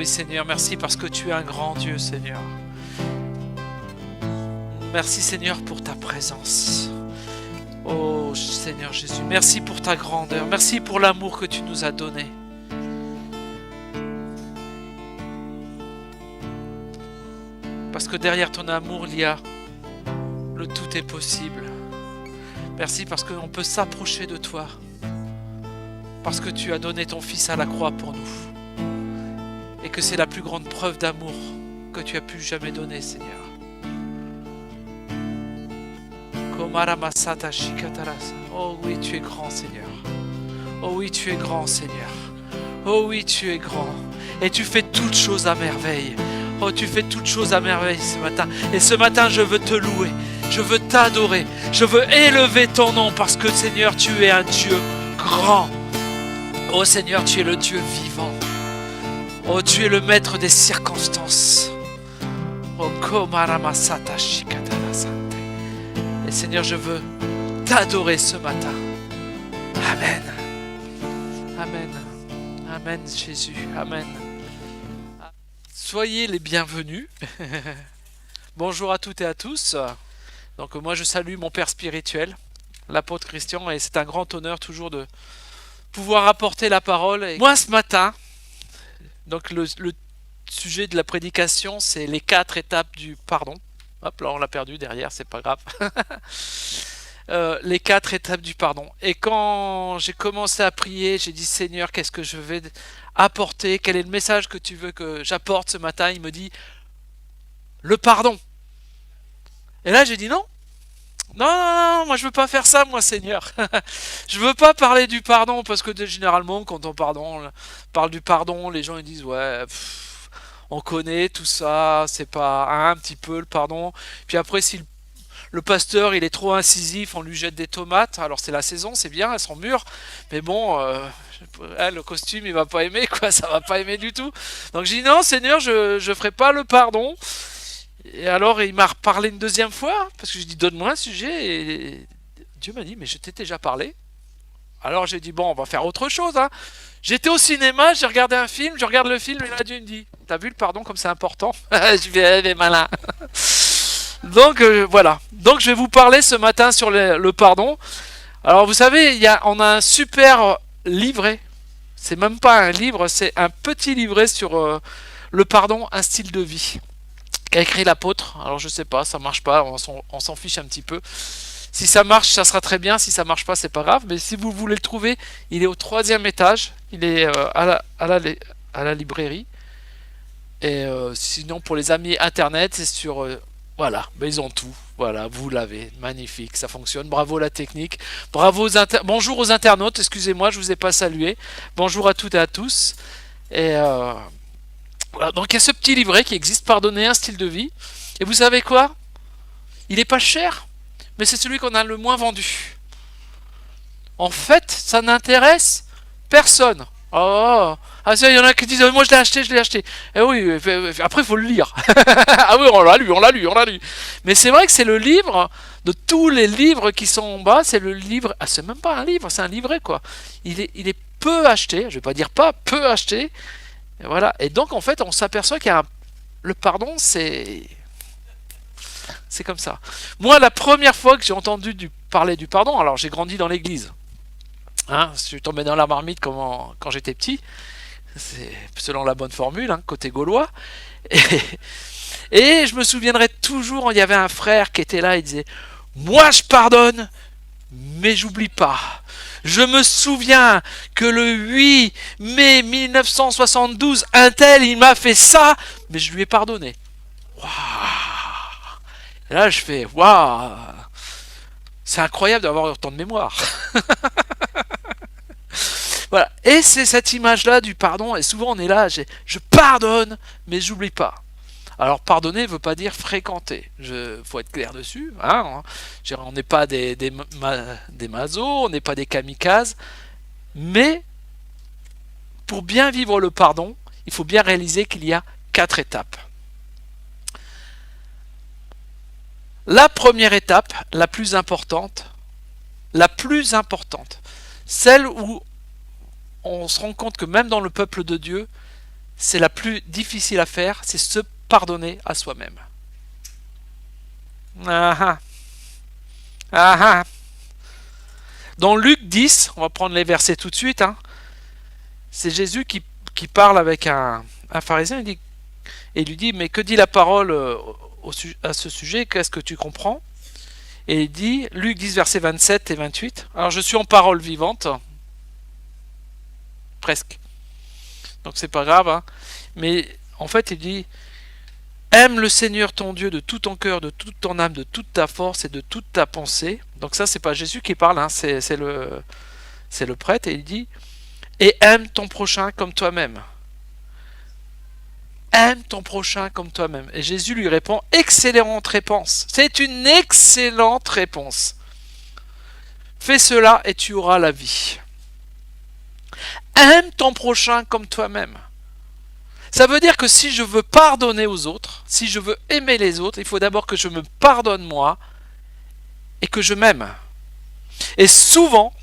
oui Seigneur, merci parce que tu es un grand Dieu Seigneur. Merci Seigneur pour ta présence. Oh Seigneur Jésus, merci pour ta grandeur, merci pour l'amour que tu nous as donné. Parce que derrière ton amour, il y a le tout est possible. Merci parce qu'on peut s'approcher de toi. Parce que tu as donné ton Fils à la croix pour nous. Et que c'est la plus grande preuve d'amour que tu as pu jamais donner, Seigneur. Oh oui, tu es grand, Seigneur. Oh oui, tu es grand, Seigneur. Oh oui, tu es grand. Et tu fais toutes choses à merveille. Oh, tu fais toutes choses à merveille ce matin. Et ce matin, je veux te louer. Je veux t'adorer. Je veux élever ton nom parce que, Seigneur, tu es un Dieu grand. Oh, Seigneur, tu es le Dieu vivant. Oh, tu es le maître des circonstances. Oh, Komaramasata Shikatara Sante. Et Seigneur, je veux t'adorer ce matin. Amen. Amen. Amen, Jésus. Amen. Soyez les bienvenus. Bonjour à toutes et à tous. Donc moi je salue mon père spirituel, l'apôtre Christian, et c'est un grand honneur toujours de pouvoir apporter la parole. Et moi ce matin, donc le sujet de la prédication, c'est les 4 étapes du pardon. Hop là on l'a perdu derrière, c'est pas grave. Les 4 étapes du pardon. Et quand j'ai commencé à prier, j'ai dit Seigneur, qu'est-ce que je vais apporter? Quel est le message que tu veux que j'apporte ce matin? Il me dit le pardon. Et là j'ai dit non, moi je veux pas faire ça, moi Seigneur. Je veux pas parler du pardon parce que généralement quand on parle du pardon, les gens ils disent ouais, on connaît tout ça, c'est pas un petit peu le pardon. Puis après si le pasteur il est trop incisif, on lui jette des tomates. Alors c'est la saison, c'est bien, elles sont mûres, mais bon, le costume il va pas aimer quoi, ça va pas aimer du tout. Donc j'ai dit non Seigneur, je ferai pas le pardon. Et alors il m'a reparlé une deuxième fois parce que j'ai dit donne-moi un sujet et Dieu m'a dit mais je t'ai déjà parlé. Alors j'ai dit bon on va faire autre chose hein. J'étais au cinéma, j'ai regardé un film, je regarde le film et là Dieu me dit t'as vu le pardon comme c'est important? Je vais aller malin. Donc voilà. Donc je vais vous parler ce matin sur le pardon. Alors vous savez, on a un super livret. C'est même pas un livre, c'est un petit livret sur le pardon, un style de vie. Qu'a écrit l'apôtre. Alors je sais pas, ça marche pas, on s'en fiche un petit peu. Si ça marche, ça sera très bien. Si ça marche pas, c'est pas grave. Mais si vous voulez le trouver, il est au 3e étage. Il est à la librairie. Et sinon, pour les amis internet, c'est sur voilà, mais ils ont tout. Voilà, vous l'avez. Magnifique, ça fonctionne. Bravo la technique. Bravo bonjour aux internautes. Excusez-moi, je vous ai pas salué. Bonjour à toutes et à tous. Et voilà, donc il y a ce petit livret qui existe, Pardonner un style de vie. Et vous savez quoi? Il est pas cher, mais c'est celui qu'on a le moins vendu. En fait, ça n'intéresse personne. Oh, ah ça, il y en a qui disent moi je l'ai acheté. Et oui, après il faut le lire. Ah oui, on l'a lu. Mais c'est vrai que c'est le livre de tous les livres qui sont en bas, c'est le livre. Ah, c'est même pas un livre, c'est un livret quoi. Il est peu acheté, je vais pas dire pas, peu acheté. Et voilà. Et donc en fait, on s'aperçoit qu'il y a le pardon, c'est comme ça. Moi, la première fois que j'ai entendu parler du pardon, alors j'ai grandi dans l'église. Hein, je suis tombé dans la marmite quand j'étais petit. C'est selon la bonne formule, hein, côté gaulois. Et je me souviendrai toujours, il y avait un frère qui était là, il disait « Moi je pardonne, mais j'oublie pas. Je me souviens que le 8 mai 1972, un tel, il m'a fait ça, mais je lui ai pardonné. » Waouh! Et là je fais « Waouh! C'est incroyable d'avoir autant de mémoire. » Voilà. Et c'est cette image-là du pardon, et souvent on est là, je pardonne, mais j'oublie pas. Alors pardonner ne veut pas dire fréquenter, faut être clair dessus. Hein. On n'est pas des masos, on n'est pas des kamikazes, mais pour bien vivre le pardon, il faut bien réaliser qu'il y a 4 étapes. La première étape, la plus importante, celle où on se rend compte que même dans le peuple de Dieu, c'est la plus difficile à faire, c'est se pardonner à soi-même. Ah ah. Ah ah. Dans Luc 10, on va prendre les versets tout de suite, hein, c'est Jésus qui parle avec un pharisien et lui dit, mais que dit la parole à ce sujet, qu'est-ce que tu comprends? Et il dit, Luc 10, versets 27 et 28, alors je suis en parole vivante, presque, donc c'est pas grave, hein, mais en fait il dit, aime le Seigneur ton Dieu de tout ton cœur, de toute ton âme, de toute ta force et de toute ta pensée. Donc ça, c'est pas Jésus qui parle, hein, c'est le prêtre, et il dit, et aime ton prochain comme toi-même. Aime ton prochain comme toi-même. Et Jésus lui répond, excellente réponse. C'est une excellente réponse. Fais cela et tu auras la vie. Aime ton prochain comme toi-même. Ça veut dire que si je veux pardonner aux autres, si je veux aimer les autres, il faut d'abord que je me pardonne moi et que je m'aime. Et souvent,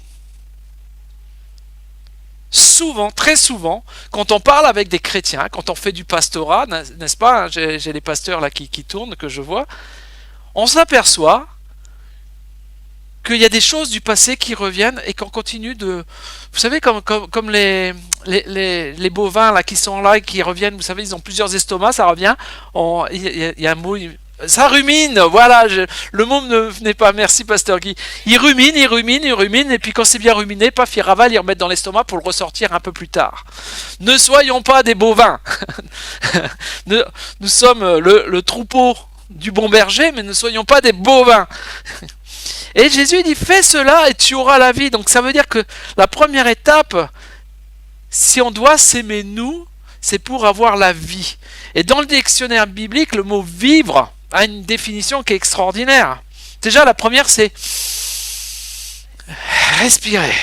très souvent, quand on parle avec des chrétiens, quand on fait du pastorat, n'est-ce pas, j'ai les pasteurs là qui tournent, que je vois, on s'aperçoit qu'il y a des choses du passé qui reviennent et qu'on continue de... Vous savez, comme les bovins là, qui sont là et qui reviennent, vous savez, ils ont plusieurs estomacs, ça revient, il y a un mot... Ça rumine, voilà, le mot ne venait pas, merci Pasteur Guy. Il rumine, et puis quand c'est bien ruminé, paf, il ravale, il remet dans l'estomac pour le ressortir un peu plus tard. Ne soyons pas des bovins. Nous sommes le troupeau du bon berger, mais ne soyons pas des bovins. Et Jésus dit, fais cela et tu auras la vie. Donc ça veut dire que la première étape, si on doit s'aimer nous, c'est pour avoir la vie. Et dans le dictionnaire biblique, le mot vivre a une définition qui est extraordinaire. Déjà, la première, c'est respirer.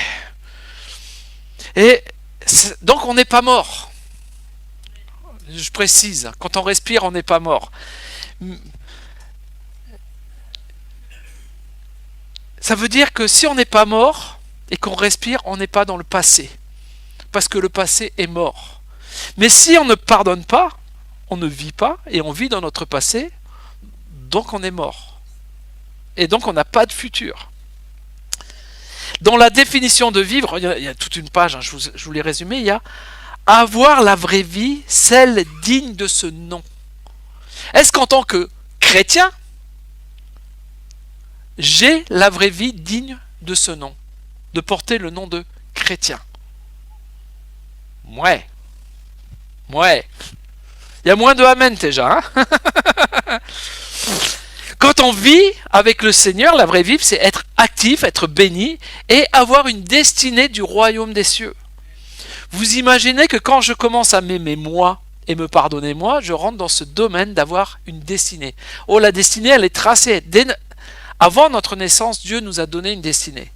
Et donc, on n'est pas mort. Je précise, quand on respire, on n'est pas mort. Ça veut dire que si on n'est pas mort et qu'on respire, on n'est pas dans le passé. Parce que le passé est mort. Mais si on ne pardonne pas, on ne vit pas et on vit dans notre passé, donc on est mort. Et donc on n'a pas de futur. Dans la définition de vivre, il y a toute une page, hein, je vous l'ai résumé, il y a avoir la vraie vie, celle digne de ce nom. Est-ce qu'en tant que chrétien, j'ai la vraie vie digne de ce nom, de porter le nom de chrétien? Ouais. Il y a moins de amen déjà. Hein. Quand on vit avec le Seigneur, la vraie vie, c'est être actif, être béni et avoir une destinée du royaume des cieux. Vous imaginez que quand je commence à m'aimer moi et me pardonner moi, je rentre dans ce domaine d'avoir une destinée. Oh, la destinée, elle est tracée. Avant notre naissance, Dieu nous a donné une destinée.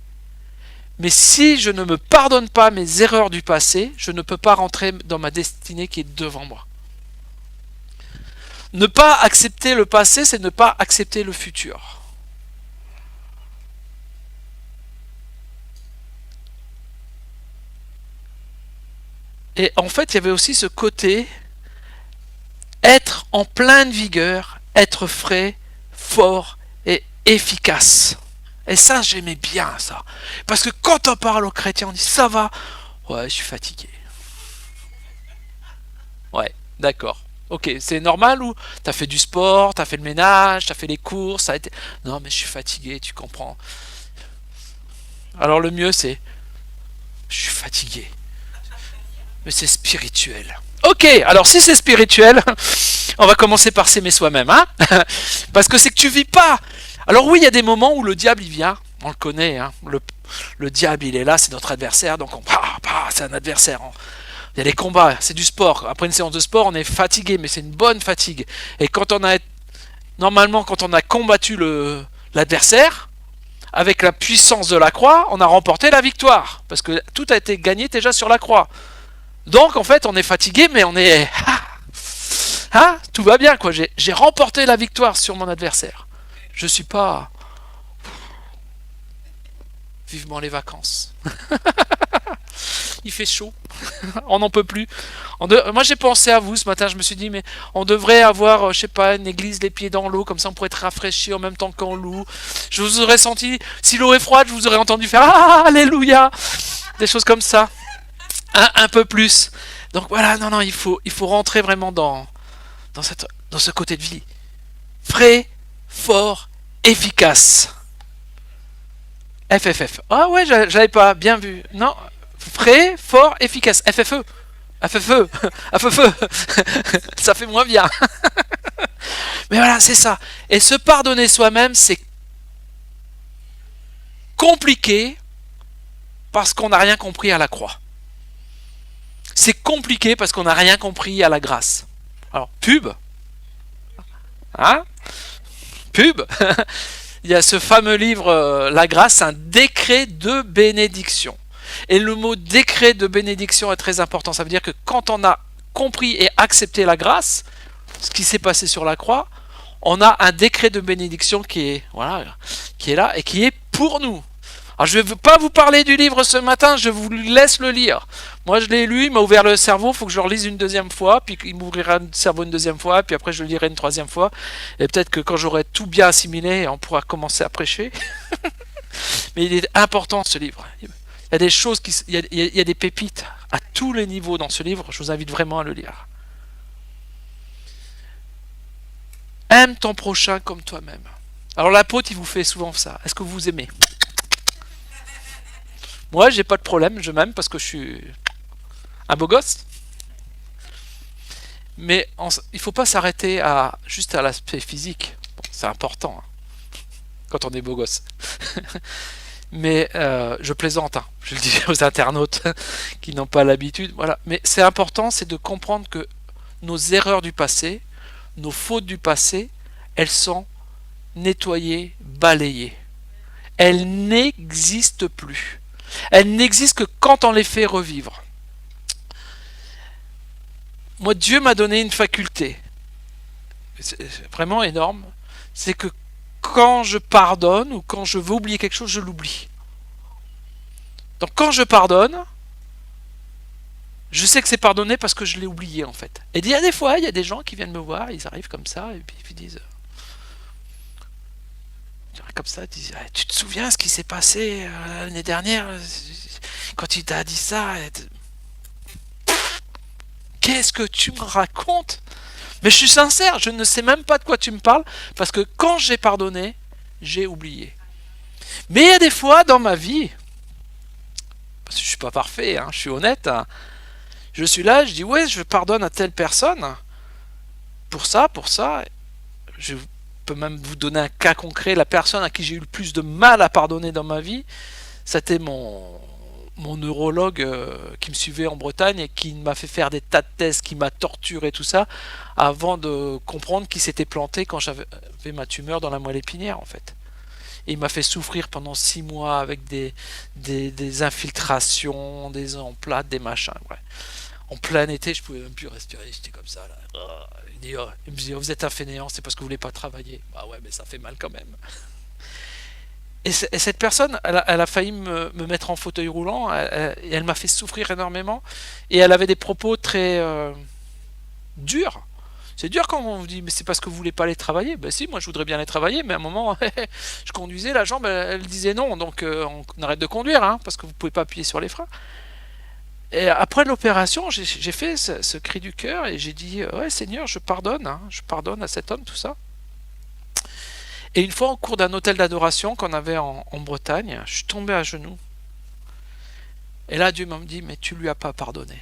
Mais si je ne me pardonne pas mes erreurs du passé, je ne peux pas rentrer dans ma destinée qui est devant moi. Ne pas accepter le passé, c'est ne pas accepter le futur. Et en fait, il y avait aussi ce côté être en pleine vigueur, être frais, fort et efficace. Et ça, j'aimais bien ça. Parce que quand on parle aux chrétiens, on dit ça va. Ouais, je suis fatigué. Ouais, d'accord. Ok, c'est normal ou t'as fait du sport, t'as fait le ménage, t'as fait les courses, ça a été... Non, mais je suis fatigué, tu comprends. Alors le mieux c'est, je suis fatigué. Mais c'est spirituel. Ok, alors si c'est spirituel, on va commencer par s'aimer soi-même, hein. Parce que c'est que tu vis pas. Alors oui, il y a des moments où le diable il vient, on le connaît, hein. Le diable il est là, c'est notre adversaire, donc c'est un adversaire. Il y a des combats, c'est du sport. Après une séance de sport, on est fatigué, mais c'est une bonne fatigue. Et quand on a combattu l'adversaire, avec la puissance de la croix, on a remporté la victoire. Parce que tout a été gagné déjà sur la croix. Donc en fait, on est fatigué, mais on est... tout va bien, quoi. J'ai remporté la victoire sur mon adversaire. Je suis pas... Vivement les vacances. Il fait chaud. On n'en peut plus. Moi j'ai pensé à vous ce matin, je me suis dit mais on devrait avoir, je sais pas, une église les pieds dans l'eau, comme ça on pourrait être rafraîchi en même temps qu'on loue. Je vous aurais senti, si l'eau est froide, je vous aurais entendu faire ah alléluia, des choses comme ça, un peu plus. Donc voilà, non, il faut rentrer vraiment dans ce côté de vie. Frais, fort, efficace. FFF. Ah ouais, j'avais pas bien vu. Non, frais, fort, efficace. FFE. FFE. FFE. Ça fait moins bien. Mais voilà, c'est ça. Et se pardonner soi-même, c'est compliqué parce qu'on n'a rien compris à la croix. C'est compliqué parce qu'on n'a rien compris à la grâce. Alors, pub. Hein? Pub. Il y a ce fameux livre, La grâce, un décret de bénédiction. Et le mot décret de bénédiction est très important. Ça veut dire que quand on a compris et accepté la grâce, ce qui s'est passé sur la croix, on a un décret de bénédiction qui est là et qui est pour nous. Alors je ne vais pas vous parler du livre ce matin, je vous laisse le lire. Moi je l'ai lu, il m'a ouvert le cerveau, il faut que je le relise une deuxième fois, puis il m'ouvrira le cerveau une deuxième fois, puis après je le lirai une troisième fois. Et peut-être que quand j'aurai tout bien assimilé, on pourra commencer à prêcher. Mais il est important ce livre. Il y a des choses, il y a des pépites à tous les niveaux dans ce livre, je vous invite vraiment à le lire. Aime ton prochain comme toi-même. Alors l'apôtre il vous fait souvent ça. Est-ce que vous vous aimez ? Moi, j'ai pas de problème, je m'aime parce que je suis un beau gosse. Mais il faut pas s'arrêter juste à l'aspect physique. Bon, c'est important hein, quand on est beau gosse. Mais je plaisante, hein, je le dis aux internautes qui n'ont pas l'habitude. Voilà. Mais c'est important, c'est de comprendre que nos erreurs du passé, nos fautes du passé, elles sont nettoyées, balayées. Elles n'existent plus. Elles n'existent que quand on les fait revivre. Moi, Dieu m'a donné une faculté, c'est vraiment énorme, c'est que quand je pardonne ou quand je veux oublier quelque chose, je l'oublie. Donc quand je pardonne, je sais que c'est pardonné parce que je l'ai oublié en fait. Et il y a des fois, il y a des gens qui viennent me voir, ils arrivent comme ça, et puis ils disent... Comme ça, ils disent, ah, tu te souviens ce qui s'est passé l'année dernière quand il t'a dit ça? Qu'est-ce que tu me racontes? Mais je suis sincère, je ne sais même pas de quoi tu me parles, parce que quand j'ai pardonné, j'ai oublié. Mais il y a des fois dans ma vie, parce que je suis pas parfait, hein, je suis honnête, hein, je suis là, je dis ouais, je pardonne à telle personne, pour ça, je peux même vous donner un cas concret, la personne à qui j'ai eu le plus de mal à pardonner dans ma vie, c'était mon neurologue qui me suivait en Bretagne et qui m'a fait faire des tas de tests, qui m'a torturé tout ça, avant de comprendre qu'il s'était planté quand j'avais ma tumeur dans la moelle épinière en fait. Et il m'a fait souffrir pendant 6 mois avec des infiltrations, des emplâtres, des machins. Ouais. En plein été, je pouvais même plus respirer, j'étais comme ça là. Il me dit, vous êtes un fainéant, c'est parce que vous voulez pas travailler. Bah ouais, mais ça fait mal quand même. Et cette personne, elle a failli me mettre en fauteuil roulant, et elle m'a fait souffrir énormément, et elle avait des propos très durs. C'est dur quand on vous dit, mais c'est parce que vous voulez pas aller travailler. Ben si, moi je voudrais bien aller travailler, mais à un moment, je conduisais, la jambe, elle disait non, donc on arrête de conduire, hein, parce que vous pouvez pas appuyer sur les freins. Et après l'opération, j'ai fait ce cri du cœur, et j'ai dit, ouais Seigneur, je pardonne à cet homme, tout ça. Et une fois, au cours d'un hôtel d'adoration qu'on avait en Bretagne, je suis tombé à genoux. Et là, Dieu m'a dit, mais tu lui as pas pardonné.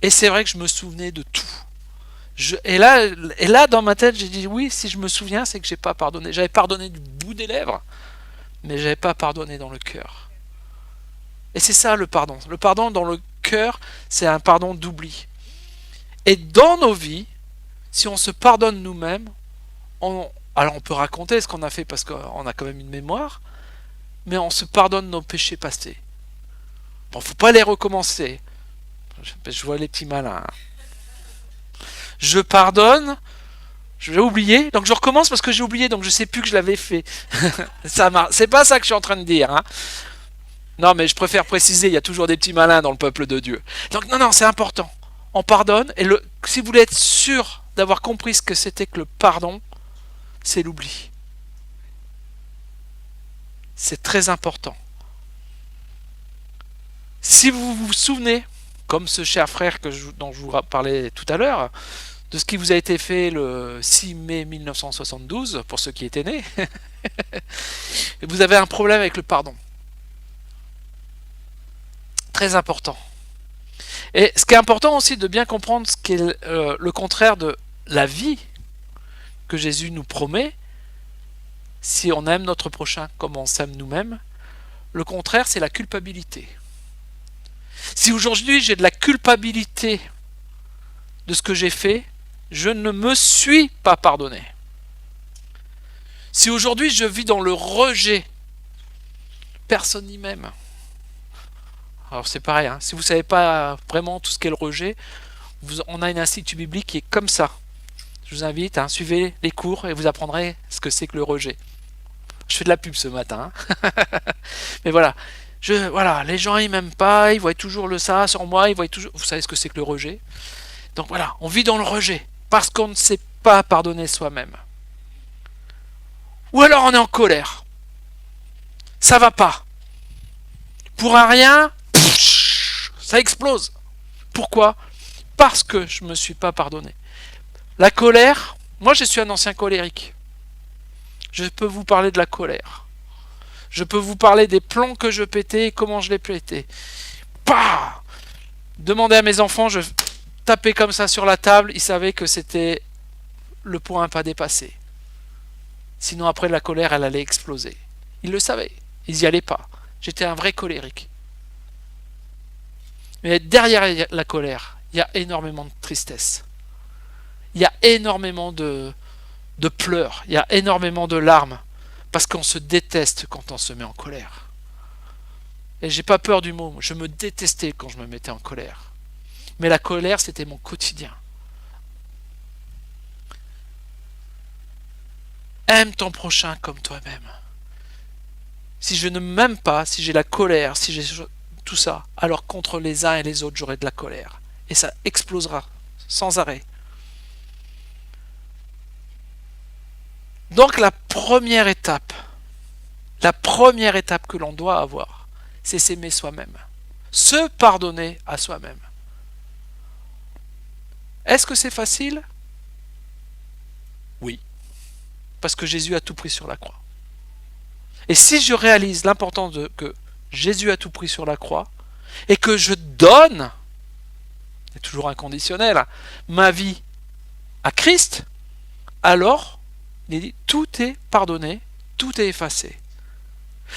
Et c'est vrai que je me souvenais de tout. Et là, dans ma tête, j'ai dit, oui, si je me souviens, c'est que j'ai pas pardonné. J'avais pardonné du bout des lèvres, mais j'avais pas pardonné dans le cœur. Et c'est ça le pardon. Le pardon dans le cœur, c'est un pardon d'oubli. Et dans nos vies, si on se pardonne nous-mêmes, alors on peut raconter ce qu'on a fait parce qu'on a quand même une mémoire, mais on se pardonne nos péchés passés. Bon, faut pas les recommencer. Je vois les petits malins. Je pardonne, je vais oublier, donc je recommence parce que j'ai oublié, donc je sais plus que je l'avais fait. C'est pas ça que je suis en train de dire. Hein. Non, mais je préfère préciser, il y a toujours des petits malins dans le peuple de Dieu. Donc non, non, c'est important. On pardonne, et si vous voulez être sûr d'avoir compris ce que c'était que le pardon, c'est l'oubli. C'est très important. Si vous vous souvenez, comme ce cher frère dont je vous parlais tout à l'heure, de ce qui vous a été fait le 6 mai 1972, pour ceux qui étaient nés, vous avez un problème avec le pardon. Très important. Et ce qui est important aussi de bien comprendre ce qui est le contraire de la vie que Jésus nous promet, si on aime notre prochain comme on s'aime nous-mêmes, le contraire c'est la culpabilité. Si aujourd'hui j'ai de la culpabilité de ce que j'ai fait, je ne me suis pas pardonné. Si aujourd'hui je vis dans le rejet, personne n'y m'aime. Alors c'est pareil, hein, si vous ne savez pas vraiment tout ce qu'est le rejet, on a une institut biblique qui est comme ça. Je vous invite, suivez les cours et vous apprendrez ce que c'est que le rejet. Je fais de la pub ce matin. Mais voilà. Les gens ils m'aiment pas, ils voient toujours le ça sur moi, ils voient toujours. Vous savez ce que c'est que le rejet. Donc voilà, on vit dans le rejet parce qu'on ne sait pas pardonner soi-même. Ou alors on est en colère. Ça va pas. Pour un rien, ça explose. Pourquoi ? Parce que je me suis pas pardonné. La colère, moi je suis un ancien colérique. Je peux vous parler de la colère. Je peux vous parler des plombs que je pétais et comment je les pétais. Bah ! Demandez à mes enfants, je tapais comme ça sur la table, ils savaient que c'était le point à pas dépasser. Sinon après la colère, elle allait exploser. Ils le savaient, ils n'y allaient pas. J'étais un vrai colérique. Mais derrière la colère, il y a énormément de tristesse. Il y a énormément de pleurs, il y a énormément de larmes. Parce qu'on se déteste quand on se met en colère. Et j'ai pas peur du mot, je me détestais quand je me mettais en colère. Mais la colère, c'était mon quotidien. Aime ton prochain comme toi-même. Si je ne m'aime pas, si j'ai la colère, si j'ai tout ça, alors contre les uns et les autres, j'aurai de la colère. Et ça explosera sans arrêt. Donc la première étape que l'on doit avoir, c'est s'aimer soi-même. Se pardonner à soi-même. Est-ce que c'est facile ? Oui. Parce que Jésus a tout pris sur la croix. Et si je réalise l'importance de que Jésus a tout pris sur la croix, et que je donne, c'est toujours inconditionnel, ma vie à Christ, alors, il dit, tout est pardonné, tout est effacé.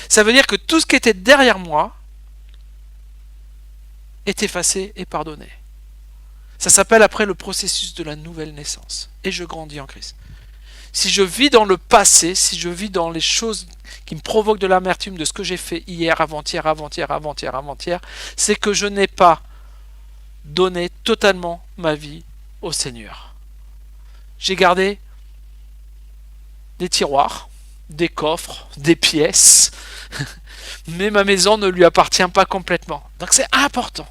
Ça veut dire que tout ce qui était derrière moi est effacé et pardonné. Ça s'appelle après le processus de la nouvelle naissance. Et je grandis en Christ. Si je vis dans le passé, si je vis dans les choses qui me provoquent de l'amertume de ce que j'ai fait hier, avant-hier, c'est que je n'ai pas donné totalement ma vie au Seigneur. J'ai gardé des tiroirs, des coffres, des pièces, mais ma maison ne lui appartient pas complètement. Donc c'est important.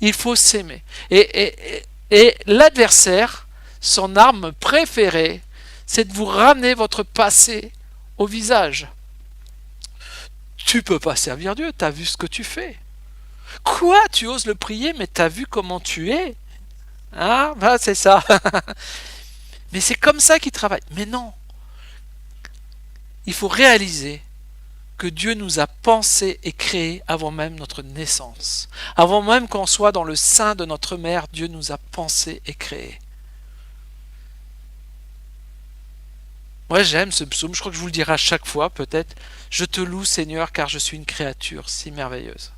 Il faut s'aimer. Et l'adversaire, son arme préférée, c'est de vous ramener votre passé au visage. Tu peux pas servir Dieu, tu as vu ce que tu fais. Quoi, tu oses le prier, mais tu as vu comment tu es. Ah, bah c'est ça. Mais c'est comme ça qu'il travaille. Mais non. Il faut réaliser que Dieu nous a pensé et créé avant même notre naissance. Avant même qu'on soit dans le sein de notre mère, Dieu nous a pensé et créé. Moi j'aime ce psaume, je crois que je vous le dirai à chaque fois peut-être. Je te loue Seigneur car je suis une créature si merveilleuse.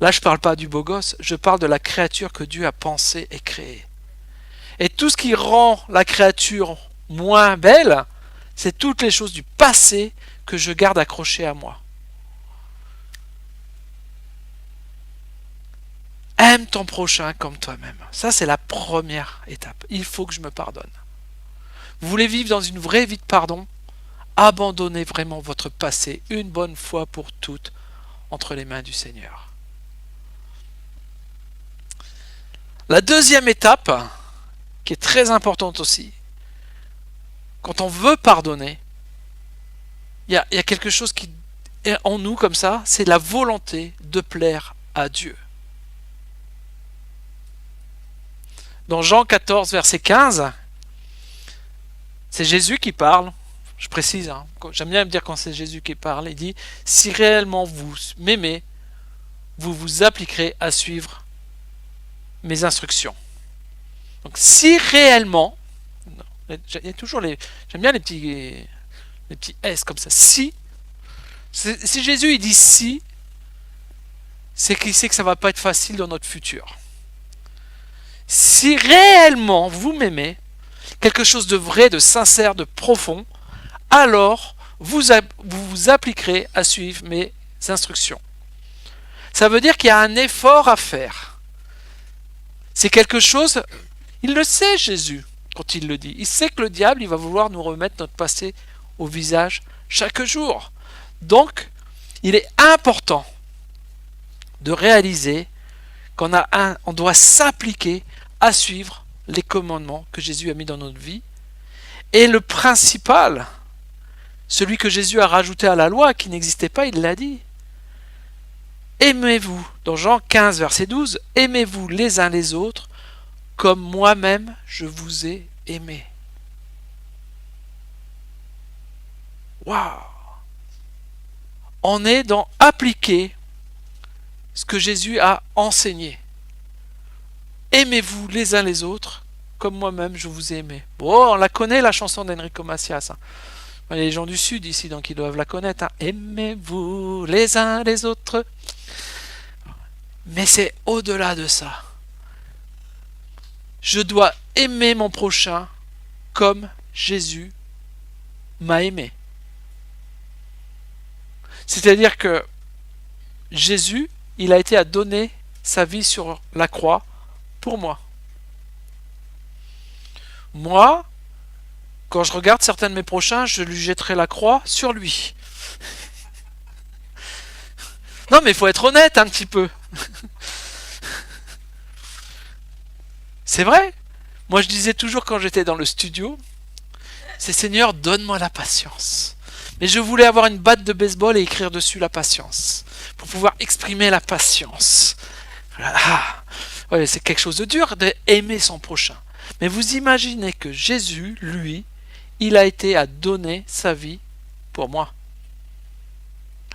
Là je ne parle pas du beau gosse, je parle de la créature que Dieu a pensée et créée. Et tout ce qui rend la créature moins belle, c'est toutes les choses du passé que je garde accrochées à moi. Aime ton prochain comme toi-même. Ça, c'est la première étape. Il faut que je me pardonne. Vous voulez vivre dans une vraie vie de pardon ? Abandonnez vraiment votre passé une bonne fois pour toutes entre les mains du Seigneur. La deuxième étape, qui est très importante aussi, quand on veut pardonner, il y a quelque chose qui est en nous comme ça, c'est la volonté de plaire à Dieu. Dans Jean 14, verset 15, c'est Jésus qui parle. Je précise, hein, j'aime bien me dire quand c'est Jésus qui parle. Il dit, si réellement vous m'aimez, vous vous appliquerez à suivre mes instructions. Donc si réellement, il y a toujours j'aime bien les petits S comme ça. Si Jésus il dit si, c'est qu'il sait que ça va pas être facile dans notre futur. Si réellement vous m'aimez, quelque chose de vrai, de sincère, de profond, alors vous vous appliquerez à suivre mes instructions. Ça veut dire qu'il y a un effort à faire. C'est quelque chose, il le sait Jésus quand il le dit. Il sait que le diable il va vouloir nous remettre notre passé au visage chaque jour. Donc, il est important de réaliser on doit s'appliquer à suivre les commandements que Jésus a mis dans notre vie. Et le principal, celui que Jésus a rajouté à la loi, qui n'existait pas, il l'a dit. Aimez-vous, dans Jean 15, verset 12, aimez-vous les uns les autres comme moi-même je vous ai aimé. Waouh! On est dans appliquer ce que Jésus a enseigné. Aimez-vous les uns les autres comme moi-même je vous ai aimé. Bon, on la connaît la chanson d'Enrico Macias. Il y a les gens du Sud ici, donc ils doivent la connaître. Aimez-vous les uns les autres. Mais c'est au-delà de ça. Je dois aimer mon prochain comme Jésus m'a aimé. C'est-à-dire que Jésus, il a été à donner sa vie sur la croix pour moi. Moi, quand je regarde certains de mes prochains, je lui jetterai la croix sur lui. Non, mais il faut être honnête un petit peu. C'est vrai. Moi, je disais toujours quand j'étais dans le studio, c'est Seigneur, donne-moi la patience. Mais je voulais avoir une batte de baseball et écrire dessus la patience, pour pouvoir exprimer la patience. Ah, ouais, c'est quelque chose de dur d'aimer son prochain. Mais vous imaginez que Jésus, lui, il a été à donner sa vie pour moi.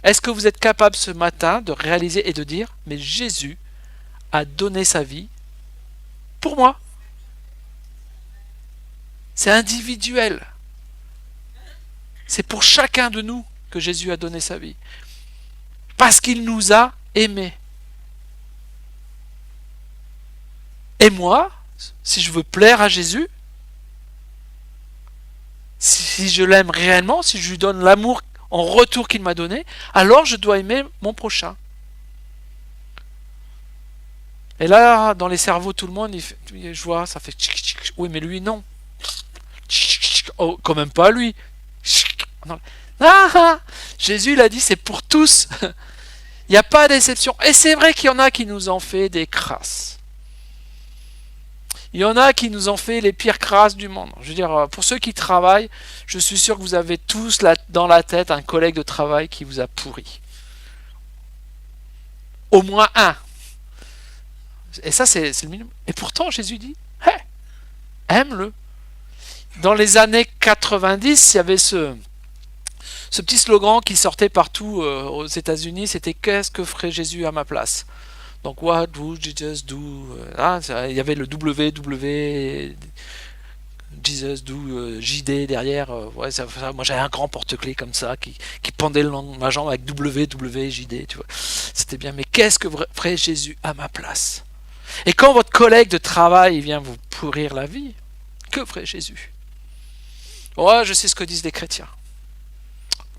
Est-ce que vous êtes capable ce matin de réaliser et de dire, mais Jésus a donné sa vie pour moi? C'est individuel. C'est pour chacun de nous que Jésus a donné sa vie. Parce qu'il nous a aimés. Et moi, si je veux plaire à Jésus, si je l'aime réellement, si je lui donne l'amour en retour qu'il m'a donné, alors je dois aimer mon prochain. Et là, dans les cerveaux, tout le monde, je vois, ça fait tchic, tchic. Oui, mais lui, non. Oh, quand même pas lui. Non. Ah, Jésus, il a dit, c'est pour tous. Il n'y a pas d'exception. Et c'est vrai qu'il y en a qui nous ont fait des crasses. Il y en a qui nous ont fait les pires crasses du monde. Je veux dire, pour ceux qui travaillent, je suis sûr que vous avez tous dans la tête un collègue de travail qui vous a pourri. Au moins un. Et ça, c'est le minimum. Et pourtant, Jésus dit, hey, aime-le. Dans les années 90, il y avait ce petit slogan qui sortait partout aux États-Unis, c'était qu'est-ce que ferait Jésus à ma place? Donc, what would Jesus do? Il y avait le WW, Jesus do, JD derrière. Ouais, moi, j'avais un grand porte-clés comme ça qui pendait le long de ma jambe avec WWJD. Tu vois. C'était bien. Mais qu'est-ce que ferait Jésus à ma place? Et quand votre collègue de travail vient vous pourrir la vie, que ferait Jésus? Ouais, je sais ce que disent les chrétiens.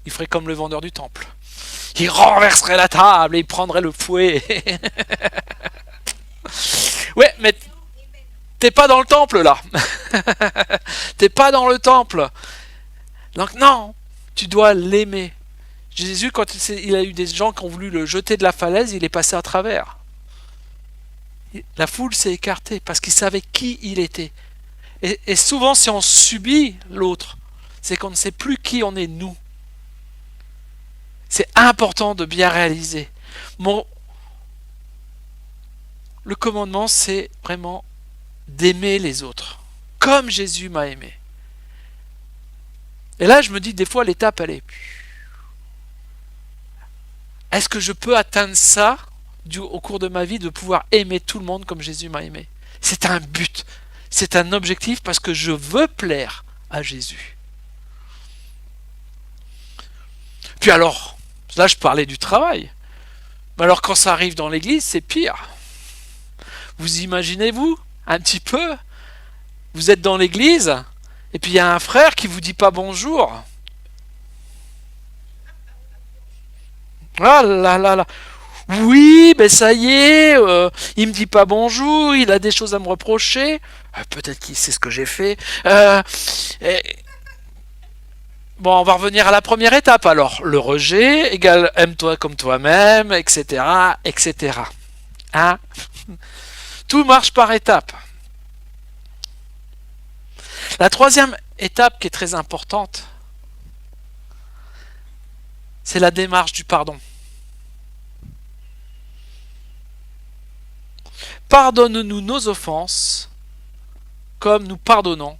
Il ferait comme le vendeur du temple. Il renverserait la table et il prendrait le fouet. Ouais, mais t'es pas dans le temple là. T'es pas dans le temple. Donc non, tu dois l'aimer. Jésus, quand il a eu des gens qui ont voulu le jeter de la falaise, il est passé à travers. La foule s'est écartée parce qu'il savait qui il était. Et souvent, si on subit l'autre, c'est qu'on ne sait plus qui on est nous. C'est important de bien réaliser. Le commandement, c'est vraiment d'aimer les autres, comme Jésus m'a aimé. Et là, je me dis, des fois, l'étape, elle est... Est-ce que je peux atteindre ça au cours de ma vie, de pouvoir aimer tout le monde comme Jésus m'a aimé? C'est un but, c'est un objectif parce que je veux plaire à Jésus. Puis alors, là, je parlais du travail. Mais alors, quand ça arrive dans l'église, c'est pire. Vous imaginez-vous un petit peu? Vous êtes dans l'église, et puis il y a un frère qui vous dit pas bonjour. Ah là là là. Oui, ben ça y est, il me dit pas bonjour, il a des choses à me reprocher. Peut-être qu'il sait ce que j'ai fait. Bon, on va revenir à la première étape alors. Le rejet égale aime-toi comme toi-même, etc., etc. Hein? Tout marche par étapes. La troisième étape qui est très importante, c'est la démarche du pardon. Pardonne-nous nos offenses comme nous pardonnons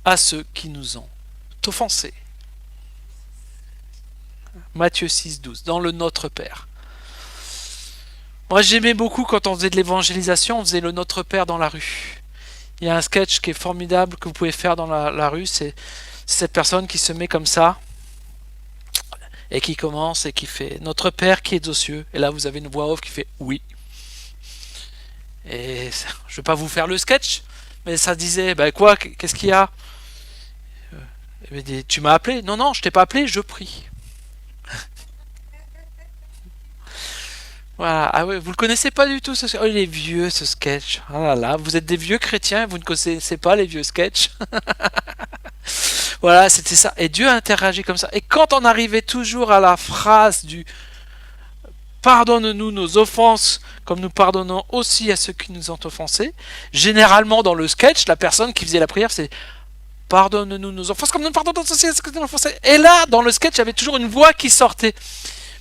à ceux qui nous ont offensés. Matthieu 6,12, dans le Notre Père. Moi j'aimais beaucoup quand on faisait de l'évangélisation, on faisait le Notre Père dans la rue. Il y a un sketch qui est formidable que vous pouvez faire dans la rue, c'est cette personne qui se met comme ça et qui commence et qui fait Notre Père qui est aux cieux. Et là vous avez une voix off qui fait oui. Et je vais pas vous faire le sketch, mais ça disait ben quoi, qu'est-ce qu'il y a? Tu m'as appelé? Non, non, je t'ai pas appelé, je prie. Voilà. Ah ouais, vous le connaissez pas du tout ce sketch. Oh, il est vieux ce sketch. Ah là là, vous êtes des vieux chrétiens, vous ne connaissez pas les vieux sketchs. Voilà, c'était ça. Et Dieu a interagi comme ça. Et quand on arrivait toujours à la phrase du pardonne-nous nos offenses comme nous pardonnons aussi à ceux qui nous ont offensés, généralement dans le sketch, la personne qui faisait la prière, c'est pardonne-nous nos offenses comme nous pardonnons aussi à ceux qui nous ont offensés. Et là, dans le sketch, il y avait toujours une voix qui sortait.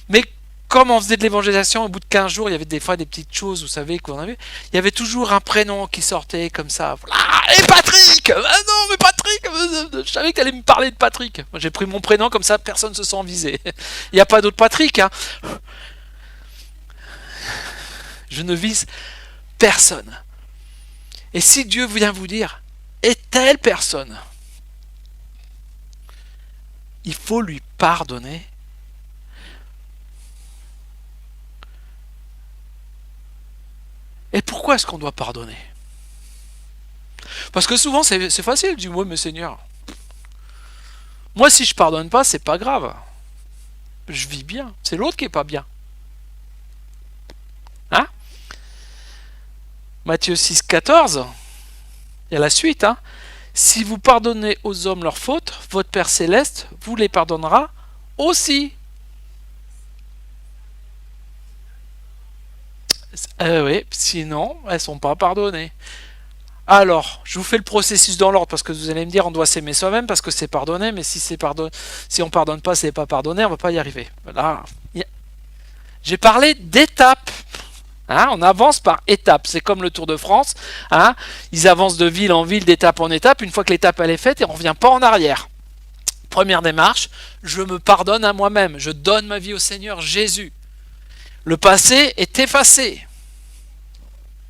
Mais comme on faisait de l'évangélisation, au bout de 15 jours, il y avait des fois des petites choses, vous savez, qu'on avait. Il y avait toujours un prénom qui sortait comme ça. Voilà, et Patrick! Ah non, mais Patrick! Je savais que tu allais me parler de Patrick. Moi, j'ai pris mon prénom, comme ça, personne ne se sent visé. Il n'y a pas d'autre Patrick, hein. Je ne vise personne. Et si Dieu vient vous dire, et telle personne, il faut lui pardonner. Et pourquoi est-ce qu'on doit pardonner? Parce que souvent c'est facile, dis moi mais Seigneur. Moi si je pardonne pas, c'est pas grave. Je vis bien. C'est l'autre qui est pas bien. Hein? Matthieu 6,14, il y a la suite. Hein? Si vous pardonnez aux hommes leurs fautes, votre Père Céleste vous les pardonnera aussi. Oui, sinon, elles ne sont pas pardonnées. Alors, je vous fais le processus dans l'ordre parce que vous allez me dire on doit s'aimer soi-même parce que c'est pardonné, mais si on pardonne pas, c'est pas pardonné, on va pas y arriver. Voilà. J'ai parlé d'étapes. Hein, on avance par étapes. C'est comme le Tour de France. Hein, ils avancent de ville en ville, d'étape en étape. Une fois que l'étape elle est faite, et on revient pas en arrière. Première démarche, je me pardonne à moi-même. Je donne ma vie au Seigneur Jésus. Le passé est effacé.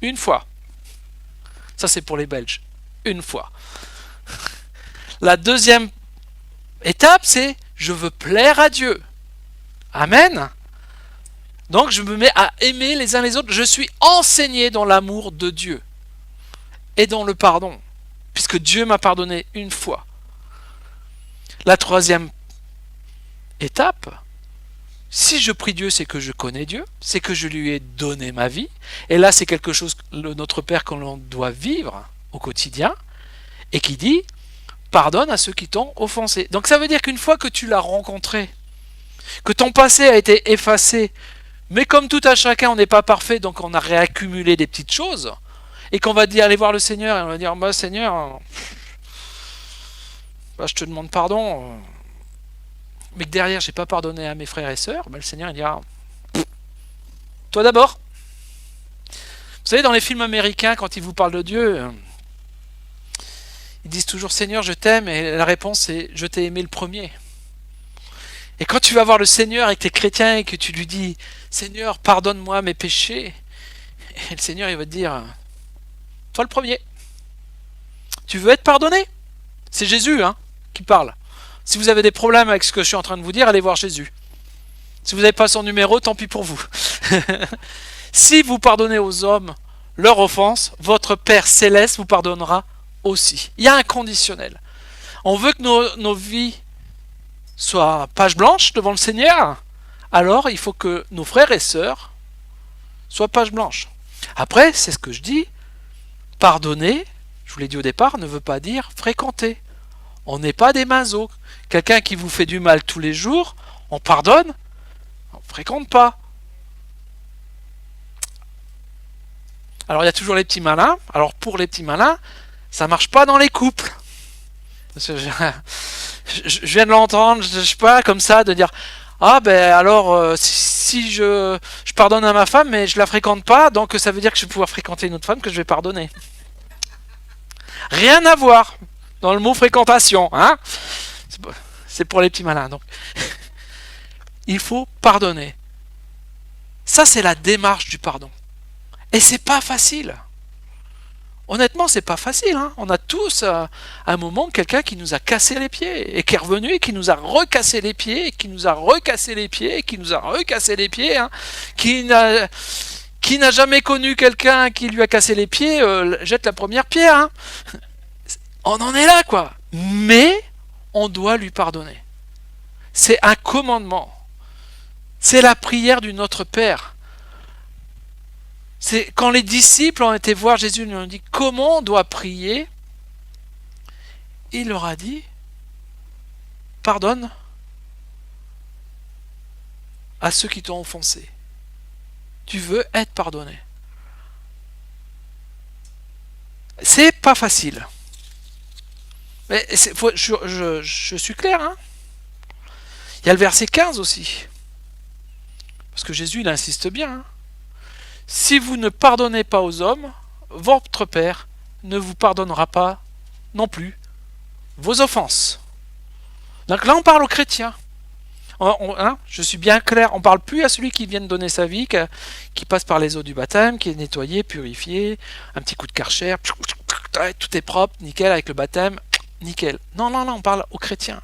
Une fois. Ça, c'est pour les Belges. Une fois. La deuxième étape, c'est je veux plaire à Dieu. Amen. Donc, je me mets à aimer les uns les autres. Je suis enseigné dans l'amour de Dieu et dans le pardon, puisque Dieu m'a pardonné une fois. La troisième étape, si je prie Dieu, c'est que je connais Dieu, c'est que je lui ai donné ma vie. Et là, c'est quelque chose, notre Père, qu'on doit vivre au quotidien, et qui dit, pardonne à ceux qui t'ont offensé. Donc ça veut dire qu'une fois que tu l'as rencontré, que ton passé a été effacé, mais comme tout à chacun, on n'est pas parfait, donc on a réaccumulé des petites choses, et qu'on va dire aller voir le Seigneur, et on va dire bah Seigneur, bah, je te demande pardon, mais que derrière j'ai pas pardonné à mes frères et sœurs, bah, le Seigneur il dira toi d'abord. Vous savez, dans les films américains, quand ils vous parlent de Dieu, ils disent toujours Seigneur, je t'aime, et la réponse est je t'ai aimé le premier. Et quand tu vas voir le Seigneur et que tu es chrétien et que tu lui dis Seigneur, pardonne-moi mes péchés, et le Seigneur il va te dire toi le premier. Tu veux être pardonné? C'est Jésus qui parle. Si vous avez des problèmes avec ce que je suis en train de vous dire, allez voir Jésus. Si vous n'avez pas son numéro, tant pis pour vous. Si vous pardonnez aux hommes leur offense, votre Père Céleste vous pardonnera aussi. Il y a un conditionnel. On veut que nos vies soient page blanche devant le Seigneur, alors il faut que nos frères et sœurs soient page blanche. Après, c'est ce que je dis, pardonner, je vous l'ai dit au départ, ne veut pas dire fréquenter. On n'est pas des masos. Quelqu'un qui vous fait du mal tous les jours, on pardonne, on ne fréquente pas. Alors il y a toujours les petits malins. Alors pour les petits malins, ça marche pas dans les couples. Je viens de l'entendre, je sais pas, comme ça, de dire ah ben alors si je pardonne à ma femme mais je la fréquente pas, donc ça veut dire que je vais pouvoir fréquenter une autre femme que je vais pardonner. Rien à voir dans le mot fréquentation, hein. C'est pour les petits malins. Donc il faut pardonner. Ça c'est la démarche du pardon. Et c'est pas facile. Honnêtement, c'est pas facile. On a tous à un moment quelqu'un qui nous a cassé les pieds et qui est revenu et qui nous a recassé les pieds et qui nous a recassé les pieds et qui nous a recassé les pieds, qui n'a jamais connu quelqu'un qui lui a cassé les pieds, jette la première pierre. On en est là, quoi. Mais on doit lui pardonner. C'est un commandement. C'est la prière du Notre Père. C'est quand les disciples ont été voir Jésus, ils lui ont dit comment on doit prier. Il leur a dit pardonne à ceux qui t'ont offensé. Tu veux être pardonné. C'est pas facile. Mais je suis clair. Il y a le verset 15 aussi. Parce que Jésus, il insiste bien. Si vous ne pardonnez pas aux hommes, votre Père ne vous pardonnera pas non plus vos offenses. Donc là, on parle aux chrétiens. Je suis bien clair, on ne parle plus à celui qui vient de donner sa vie, qui passe par les eaux du baptême, qui est nettoyé, purifié, un petit coup de Karcher, tout est propre, nickel, avec le baptême, nickel. Non, on parle aux chrétiens.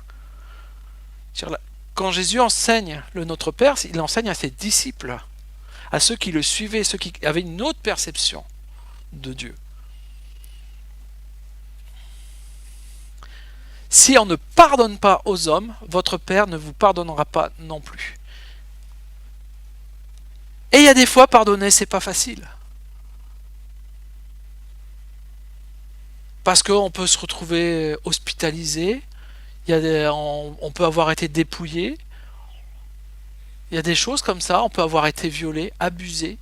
Quand Jésus enseigne le Notre Père, il enseigne à ses disciples, à ceux qui le suivaient, ceux qui avaient une autre perception de Dieu. Si on ne pardonne pas aux hommes, votre Père ne vous pardonnera pas non plus. Et il y a des fois, pardonner, c'est pas facile. Parce qu'on peut se retrouver hospitalisé, on peut avoir été dépouillé, il y a des choses comme ça, on peut avoir été violé, abusé.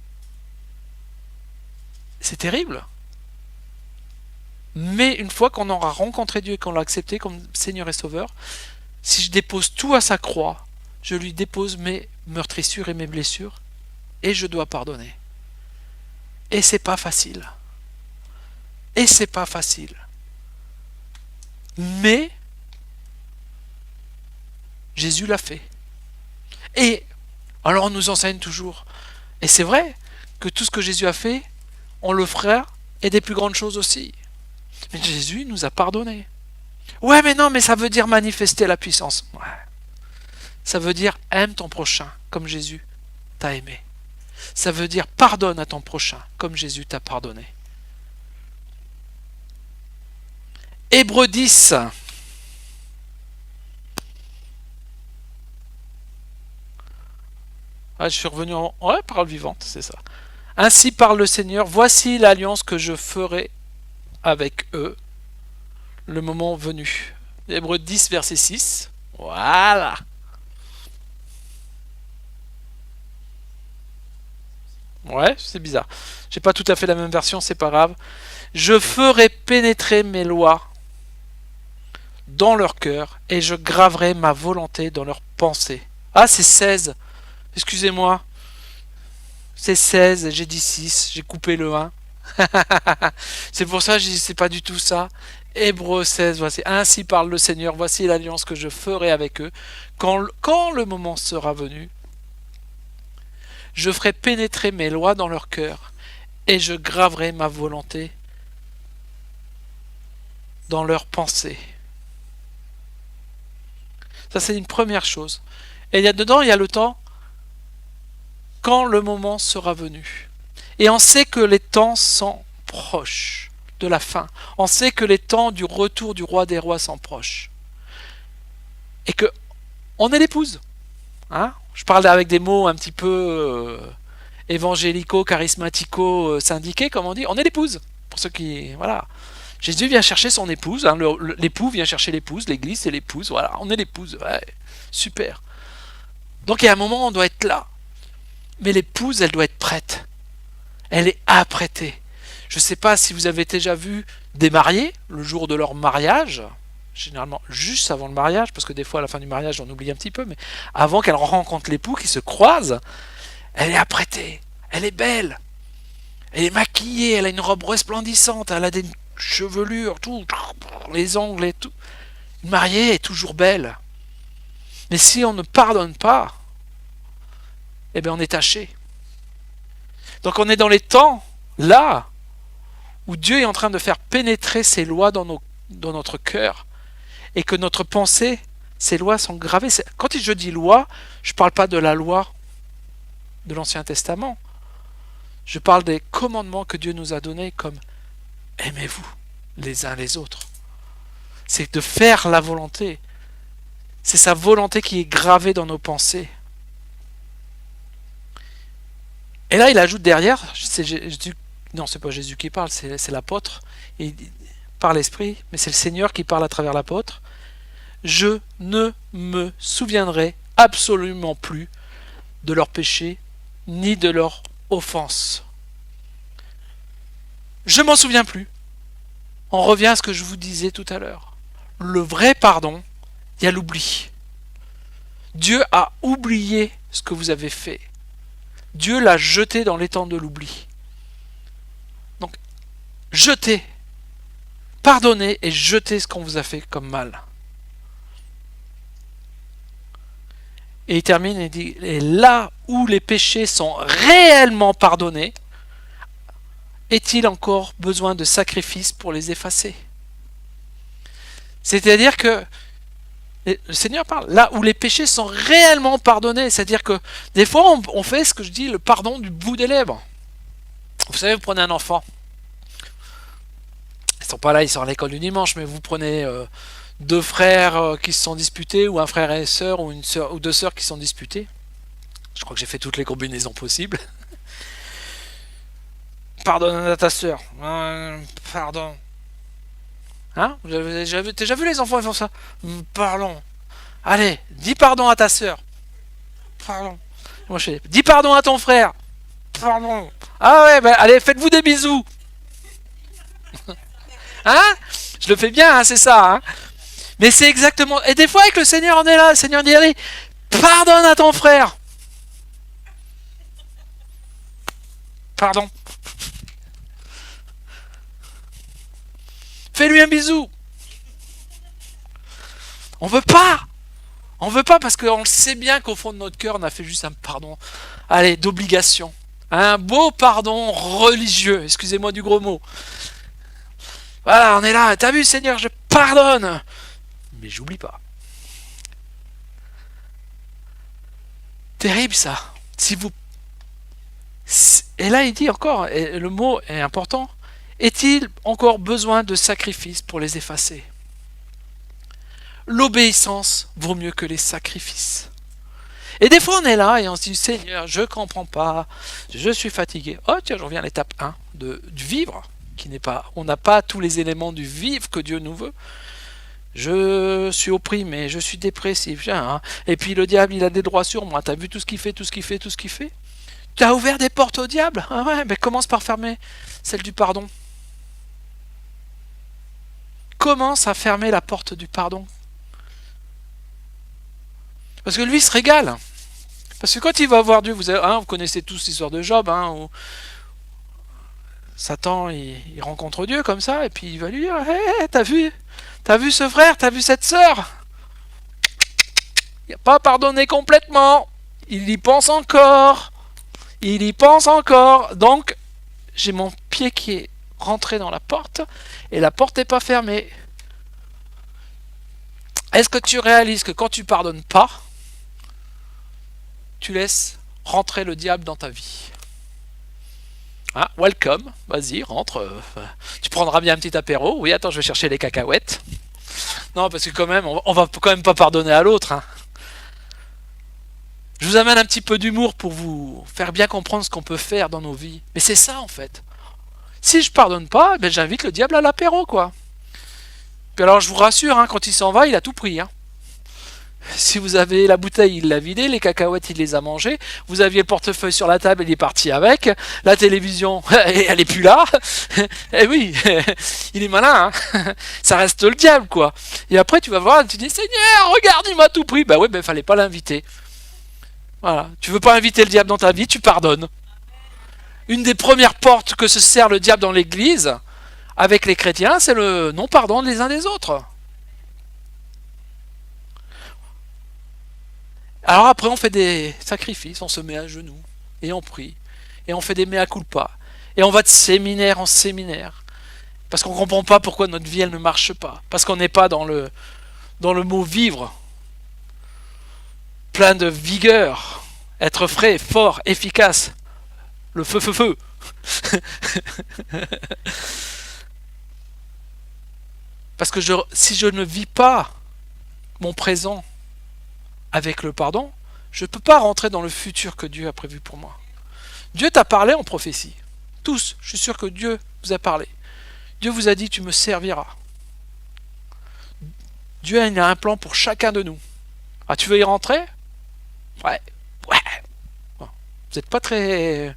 C'est terrible. Mais une fois qu'on aura rencontré Dieu et qu'on l'a accepté comme Seigneur et Sauveur, si je dépose tout à sa croix, je lui dépose mes meurtrissures et mes blessures, et je dois pardonner. Et c'est pas facile. Et c'est pas facile. Mais Jésus l'a fait. Et alors on nous enseigne toujours. Et c'est vrai que tout ce que Jésus a fait, on le fera, et des plus grandes choses aussi. Mais Jésus nous a pardonné. Ouais, mais non, mais ça veut dire manifester la puissance. Ouais. Ça veut dire aime ton prochain comme Jésus t'a aimé. Ça veut dire pardonne à ton prochain comme Jésus t'a pardonné. Hébreux 10. Je suis revenu en parole vivante, c'est ça. Ainsi parle le Seigneur, voici l'alliance que je ferai avec eux le moment venu. Hébreux 10, verset 6. Voilà. Ouais, c'est bizarre. J'ai pas tout à fait la même version, c'est pas grave. Je ferai pénétrer mes lois dans leur cœur et je graverai ma volonté dans leurs pensées. Ah, c'est 16. Excusez-moi. C'est 16, j'ai dit 6, j'ai coupé le 1. C'est pour ça que je dis c'est pas du tout ça. Hébreux 16, voici. Ainsi parle le Seigneur, voici l'alliance que je ferai avec eux. Quand le moment sera venu, je ferai pénétrer mes lois dans leur cœur et je graverai ma volonté dans leurs pensées. Ça, c'est une première chose. Et dedans, il y a le temps quand le moment sera venu. Et on sait que les temps sont proches de la fin. On sait que les temps du retour du roi des rois sont proches. Et que on est l'épouse. Hein, je parle avec des mots un petit peu évangélico, charismatico, syndiqués, comme on dit. On est l'épouse. Pour ceux qui... Voilà. Jésus vient chercher son épouse. Hein, l'époux vient chercher l'épouse. L'église, c'est l'épouse. Voilà, on est l'épouse. Ouais, super. Donc il y a un moment où on doit être là. Mais l'épouse, elle doit être prête. Elle est apprêtée. Je ne sais pas si vous avez déjà vu des mariés le jour de leur mariage, généralement juste avant le mariage, parce que des fois à la fin du mariage on oublie un petit peu, mais avant qu'elle rencontre l'époux, qu'ils se croisent, elle est apprêtée, elle est belle, elle est maquillée, elle a une robe resplendissante, elle a des chevelures, tout, les ongles et tout. Une mariée est toujours belle. Mais si on ne pardonne pas, eh bien on est taché. Donc on est dans les temps, là, où Dieu est en train de faire pénétrer ses lois dans notre cœur, et que notre pensée, ces lois sont gravées. Quand je dis loi, je ne parle pas de la loi de l'Ancien Testament. Je parle des commandements que Dieu nous a donnés, comme aimez-vous les uns les autres. C'est de faire la volonté. C'est sa volonté qui est gravée dans nos pensées. Et là, il ajoute derrière, non, c'est pas Jésus qui parle, c'est l'apôtre, et par l'Esprit, mais c'est le Seigneur qui parle à travers l'apôtre. Je ne me souviendrai absolument plus de leurs péchés, ni de leurs offenses. Je m'en souviens plus. On revient à ce que je vous disais tout à l'heure. Le vrai pardon, il y a l'oubli. Dieu a oublié ce que vous avez fait. Dieu l'a jeté dans l'étang de l'oubli. Donc, jetez, pardonnez et jetez ce qu'on vous a fait comme mal. Et il termine et dit, et là où les péchés sont réellement pardonnés, est-il encore besoin de sacrifices pour les effacer? C'est-à-dire que le Seigneur parle, là où les péchés sont réellement pardonnés, c'est-à-dire que des fois on fait ce que je dis, le pardon du bout des lèvres. Vous savez, vous prenez un enfant, ils sont pas là, ils sont à l'école du dimanche, mais vous prenez deux frères qui se sont disputés, ou un frère et une sœur, ou une sœur, ou deux sœurs qui se sont disputés. Je crois que j'ai fait toutes les combinaisons possibles. Pardonne à ta sœur. Pardon. Hein? T'as déjà vu les enfants, ils font ça? Pardon. Allez, dis pardon à ta sœur. Pardon. Moi je fais, dis pardon à ton frère. Pardon. Ah ouais, bah, allez, faites-vous des bisous. Hein? Je le fais bien, hein, c'est ça. Hein? Mais c'est exactement... Et des fois avec le Seigneur, on est là. Le Seigneur dit, allez, pardonne à ton frère. Pardon. Fais-lui un bisou. On veut pas. On veut pas parce qu'on le sait bien qu'au fond de notre cœur, on a fait juste un pardon. Allez, d'obligation. Un beau pardon religieux. Excusez-moi du gros mot. Voilà, on est là. T'as vu, Seigneur, je pardonne. Mais j'oublie pas. Terrible ça. Si vous... Et là, il dit encore, et le mot est important, est-il encore besoin de sacrifices pour les effacer? L'obéissance vaut mieux que les sacrifices. Et des fois on est là et on se dit, Seigneur, je comprends pas, je suis fatigué. Oh tiens, j'en reviens à l'étape 1 du vivre, qui n'est pas, on n'a pas tous les éléments du vivre que Dieu nous veut. Je suis opprimé, je suis dépressif, hein. Et puis le diable il a des droits sur moi, t'as vu tout ce qu'il fait, tout ce qu'il fait, tout ce qu'il fait. Tu as ouvert des portes au diable. Ah ouais, mais commence par fermer celle du pardon. Commence à fermer la porte du pardon. Parce que lui se régale. Parce que quand il va voir Dieu, vous connaissez tous l'histoire de Job, où Satan il rencontre Dieu comme ça, et puis il va lui dire, hey, t'as vu ce frère, t'as vu cette sœur, il n'a pas pardonné complètement, il y pense encore, donc j'ai mon pied qui est rentré dans la porte, et la porte n'est pas fermée. Est-ce que tu réalises que quand tu pardonnes pas, tu laisses rentrer le diable dans ta vie? Welcome, vas-y, rentre. Tu prendras bien un petit apéro. Oui, attends, je vais chercher les cacahuètes. Non, parce que quand même, on va quand même pas pardonner à l'autre. Je vous amène un petit peu d'humour pour vous faire bien comprendre ce qu'on peut faire dans nos vies. Mais c'est ça, en fait. Si je pardonne pas, j'invite le diable à l'apéro, quoi. Puis alors, je vous rassure, quand il s'en va, il a tout pris. Si vous avez la bouteille, il l'a vidée, les cacahuètes, il les a mangées, vous aviez le portefeuille sur la table, il est parti avec, la télévision, elle est plus là, et oui, il est malin, ça reste le diable, quoi. Et après, tu vas voir, tu dis, Seigneur, regarde, il m'a tout pris. Bah ouais, fallait pas l'inviter. Voilà, tu veux pas inviter le diable dans ta vie, tu pardonnes. Une des premières portes que se sert le diable dans l'église, avec les chrétiens, c'est le non-pardon les uns des autres. Alors après, on fait des sacrifices, on se met à genoux, et on prie, et on fait des mea culpa, et on va de séminaire en séminaire, parce qu'on ne comprend pas pourquoi notre vie, elle ne marche pas, parce qu'on n'est pas dans le mot vivre, plein de vigueur, être frais, fort, efficace, le feu. Parce que si je ne vis pas mon présent avec le pardon, je ne peux pas rentrer dans le futur que Dieu a prévu pour moi. Dieu t'a parlé en prophétie. Tous, je suis sûr que Dieu vous a parlé. Dieu vous a dit, tu me serviras. Dieu a un plan pour chacun de nous. Tu veux y rentrer? Ouais. Bon, vous n'êtes pas très...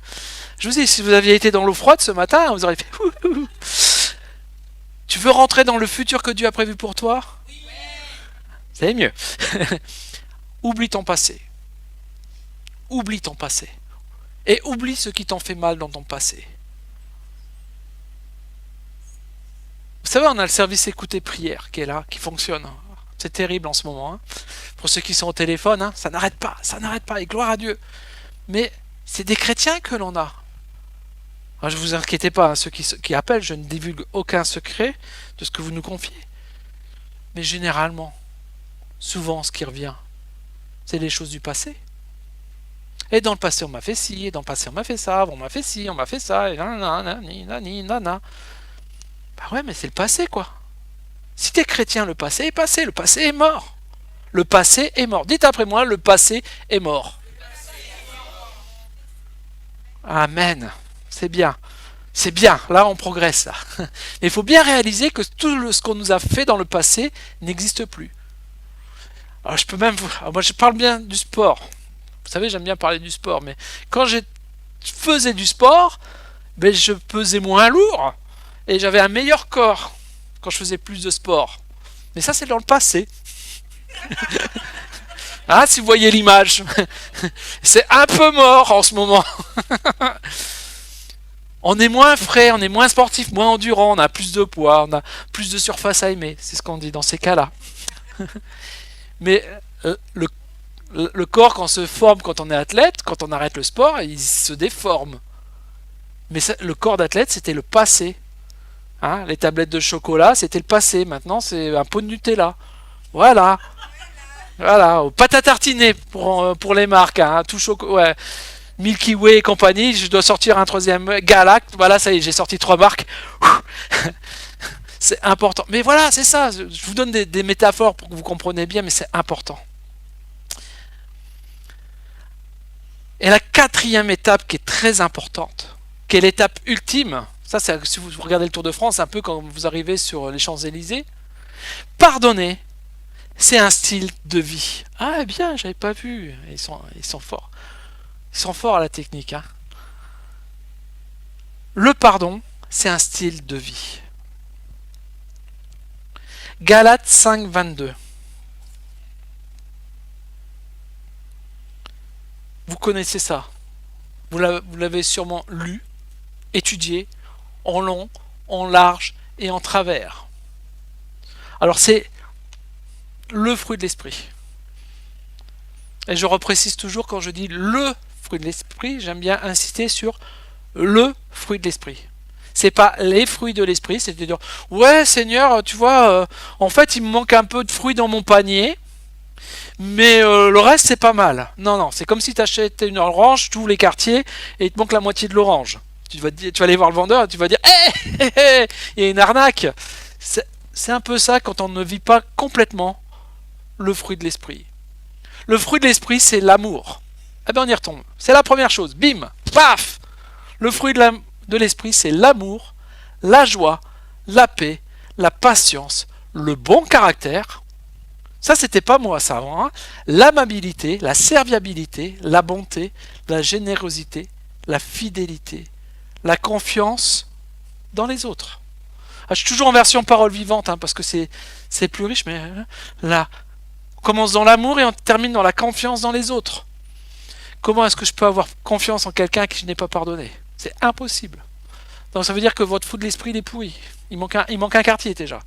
Je vous dis, si vous aviez été dans l'eau froide ce matin, vous auriez fait... Tu veux rentrer dans le futur que Dieu a prévu pour toi? C'est mieux. Oublie ton passé. Oublie ton passé. Et oublie ce qui t'en fait mal dans ton passé. Vous savez, on a le service écouter prière qui est là, qui fonctionne. C'est terrible en ce moment. Pour ceux qui sont au téléphone, ça n'arrête pas, et gloire à Dieu. Mais c'est des chrétiens que l'on a. Ne vous inquiétez pas, ceux qui appellent, je ne divulgue aucun secret de ce que vous nous confiez. Mais généralement, souvent ce qui revient, c'est les choses du passé. Et dans le passé, on m'a fait ci, et dans le passé, on m'a fait ça, on m'a fait ci, on m'a fait ça, et nanana. Bah ouais, mais c'est le passé, quoi. Si t'es chrétien, le passé est passé, le passé est mort. Le passé est mort. Dites après moi, le passé est mort. Amen. C'est bien. C'est bien. Là, on progresse. Là. Mais il faut bien réaliser que tout ce qu'on nous a fait dans le passé n'existe plus. Alors, je peux même... Moi, je parle bien du sport. Vous savez, j'aime bien parler du sport. Mais quand je faisais du sport, je pesais moins lourd. Et j'avais un meilleur corps quand je faisais plus de sport. Mais ça, c'est dans le passé. Si vous voyez l'image. C'est un peu mort en ce moment. On est moins frais, on est moins sportif, moins endurant, on a plus de poids, on a plus de surface à aimer. C'est ce qu'on dit dans ces cas-là. Mais le corps, quand on se forme, quand on est athlète, quand on arrête le sport, il se déforme. Mais le corps d'athlète, c'était le passé. Les tablettes de chocolat, c'était le passé. Maintenant, c'est un pot de Nutella. Voilà. Pâte à tartiner pour les marques. Tout chocolat. Ouais. Milky Way et compagnie. Je dois sortir un troisième. Galact. Voilà, ça y est, j'ai sorti 3 marques. C'est important. Mais voilà, c'est ça. Je vous donne des métaphores pour que vous compreniez bien, mais c'est important. Et la 4e étape qui est très importante, qui est l'étape ultime, ça, si vous regardez le Tour de France, un peu quand vous arrivez sur les Champs-Élysées, pardonner, c'est un style de vie. Bien, j'avais pas vu. Ils sont forts. Ils sont forts à la technique, hein. Le pardon, c'est un style de vie. Galates 5, 22. Vous connaissez ça. Vous l'avez sûrement lu, étudié, en long, en large et en travers. Alors c'est le fruit de l'esprit. Et je reprécise toujours quand je dis le fruit de l'esprit, j'aime bien insister sur le fruit de l'esprit. C'est pas les fruits de l'esprit, c'est-à-dire ouais Seigneur, tu vois, en fait il me manque un peu de fruits dans mon panier, mais le reste c'est pas mal. Non, non, c'est comme si tu achètes une orange, tu ouvres les quartiers et il te manque la moitié de l'orange. Tu vas aller voir le vendeur et tu vas dire hé, il y a une arnaque. C'est un peu ça quand on ne vit pas complètement le fruit de l'esprit. Le fruit de l'esprit, c'est l'amour. Eh bien, on y retombe. C'est la première chose. Bim, paf. Le fruit de l'esprit, c'est l'amour, la joie, la paix, la patience, le bon caractère. Ça, c'était pas moi, ça. Hein. L'amabilité, la serviabilité, la bonté, la générosité, la fidélité, la confiance dans les autres. Ah, je suis toujours en version parole vivante, hein, parce que c'est plus riche, mais là, on commence dans l'amour et on termine dans la confiance dans les autres. Comment est-ce que je peux avoir confiance en quelqu'un à qui je n'ai pas pardonné? C'est impossible. Donc ça veut dire que votre fou de l'esprit il est pourri. Il manque un quartier déjà.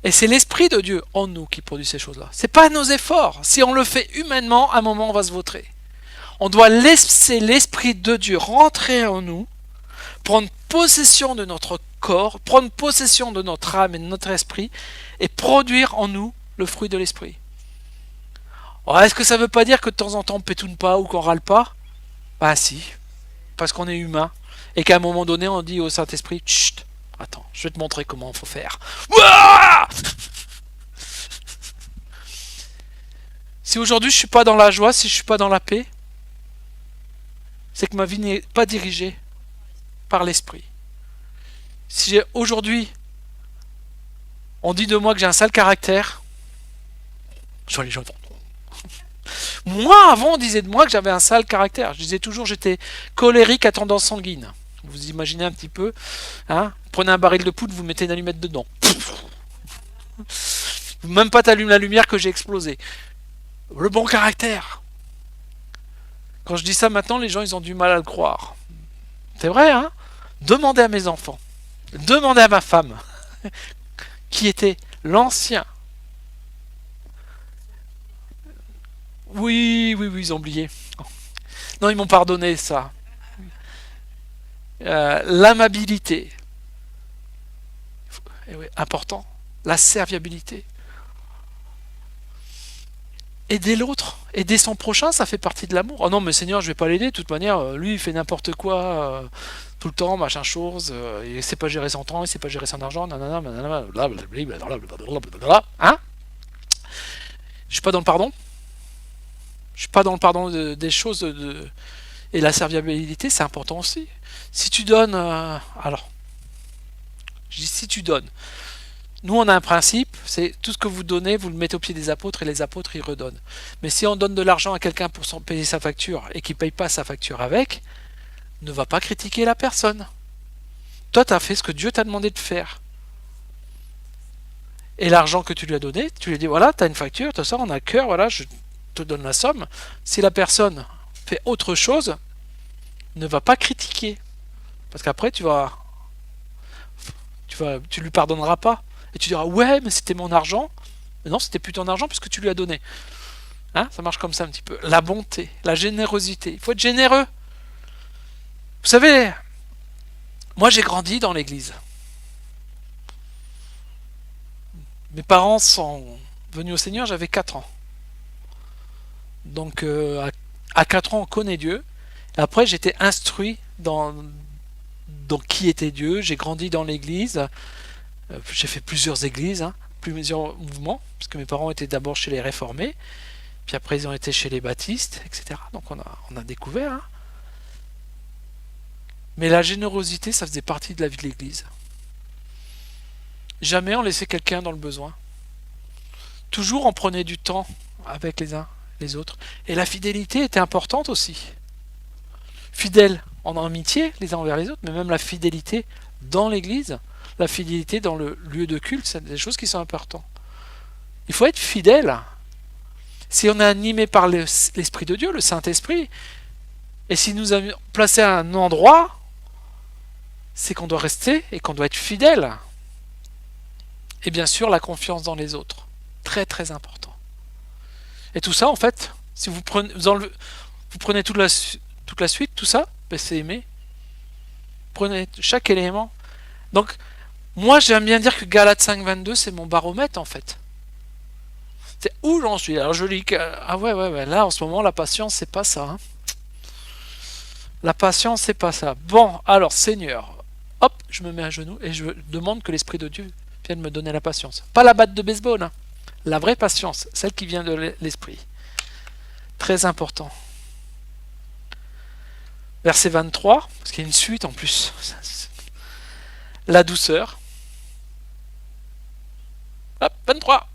Et c'est l'esprit de Dieu en nous qui produit ces choses-là. C'est pas nos efforts. Si on le fait humainement, à un moment on va se vautrer. On doit laisser l'esprit de Dieu rentrer en nous, prendre possession de notre corps, prendre possession de notre âme et de notre esprit, et produire en nous le fruit de l'esprit. Alors, est-ce que ça ne veut pas dire que de temps en temps on ne pétoune pas ou qu'on râle pas? Bah si, parce qu'on est humain, et qu'à un moment donné on dit au Saint-Esprit, chut, attends, je vais te montrer comment il faut faire. Ouah, si aujourd'hui je ne suis pas dans la joie, si je ne suis pas dans la paix, c'est que ma vie n'est pas dirigée par l'esprit. Si aujourd'hui on dit de moi que j'ai un sale caractère, soit les gens vont. Moi, avant, on disait de moi que j'avais un sale caractère. Je disais toujours j'étais colérique à tendance sanguine. Vous imaginez un petit peu, hein? Prenez un baril de poudre, vous mettez une allumette dedans. Même pas t'allumes la lumière que j'ai explosé. Le bon caractère. Quand je dis ça maintenant, les gens ils ont du mal à le croire. C'est vrai, hein? Demandez à mes enfants, demandez à ma femme, qui était l'ancien. Oui, oui, oui, ils ont oublié. Non, ils m'ont pardonné ça. L'amabilité, oui, important. La serviabilité. Aider l'autre, aider son prochain, ça fait partie de l'amour. Oh non, mais Seigneur, je vais pas l'aider. De toute manière, lui, il fait n'importe quoi tout le temps, machin chose. Il sait pas gérer son temps, il sait pas gérer son argent, nanana, nanana, blablabla. Hein? Je suis pas dans le pardon. Je suis pas dans le pardon des choses et la serviabilité, c'est important aussi. Si tu donnes, alors, je dis si tu donnes. Nous, on a un principe, c'est tout ce que vous donnez, vous le mettez au pied des apôtres et les apôtres, ils redonnent. Mais si on donne de l'argent à quelqu'un pour payer sa facture et qu'il ne paye pas sa facture avec, ne va pas critiquer la personne. Toi, tu as fait ce que Dieu t'a demandé de faire. Et l'argent que tu lui as donné, tu lui as dit, voilà, tu as une facture, tout ça, on a cœur, voilà, je te donne la somme. Si la personne fait autre chose, ne va pas critiquer. Parce qu'après, tu lui pardonneras pas. Et tu diras, ouais, mais c'était mon argent. Mais non, c'était plus ton argent puisque tu lui as donné. Hein, ça marche comme ça un petit peu. La bonté, la générosité. Il faut être généreux. Vous savez, moi j'ai grandi dans l'église. Mes parents sont venus au Seigneur, j'avais 4 ans. Donc à 4 ans, on connaît Dieu. Et après, j'étais instruit dans qui était Dieu. J'ai grandi dans l'église. J'ai fait plusieurs églises, hein, plusieurs mouvements, parce que mes parents étaient d'abord chez les réformés, puis après ils ont été chez les baptistes, etc. Donc on a découvert. Hein. Mais la générosité, ça faisait partie de la vie de l'église. Jamais on laissait quelqu'un dans le besoin. Toujours on prenait du temps avec les uns les autres. Et la fidélité était importante aussi. Fidèles en amitié les uns envers les autres, mais même la fidélité dans l'église, la fidélité dans le lieu de culte, c'est des choses qui sont importantes. Il faut être fidèle. Si on est animé par l'Esprit de Dieu, le Saint-Esprit, et si nous avons placé à un endroit, c'est qu'on doit rester et qu'on doit être fidèle. Et bien sûr, la confiance dans les autres. Très très important. Et tout ça, en fait, si vous prenez toute la suite, tout ça, ben c'est aimer. Prenez chaque élément. Donc, moi, j'aime bien dire que Galates 5.22, c'est mon baromètre, en fait. C'est où j'en suis. Alors, je lis que... Ah ouais, là, en ce moment, la patience, c'est pas ça. Hein. La patience, c'est pas ça. Bon, alors, Seigneur, hop, je me mets à genoux et je demande que l'Esprit de Dieu vienne me donner la patience. Pas la batte de baseball, hein. La vraie patience, celle qui vient de l'Esprit. Très important. Verset 23, parce qu'il y a une suite en plus. La douceur. Hop, 23.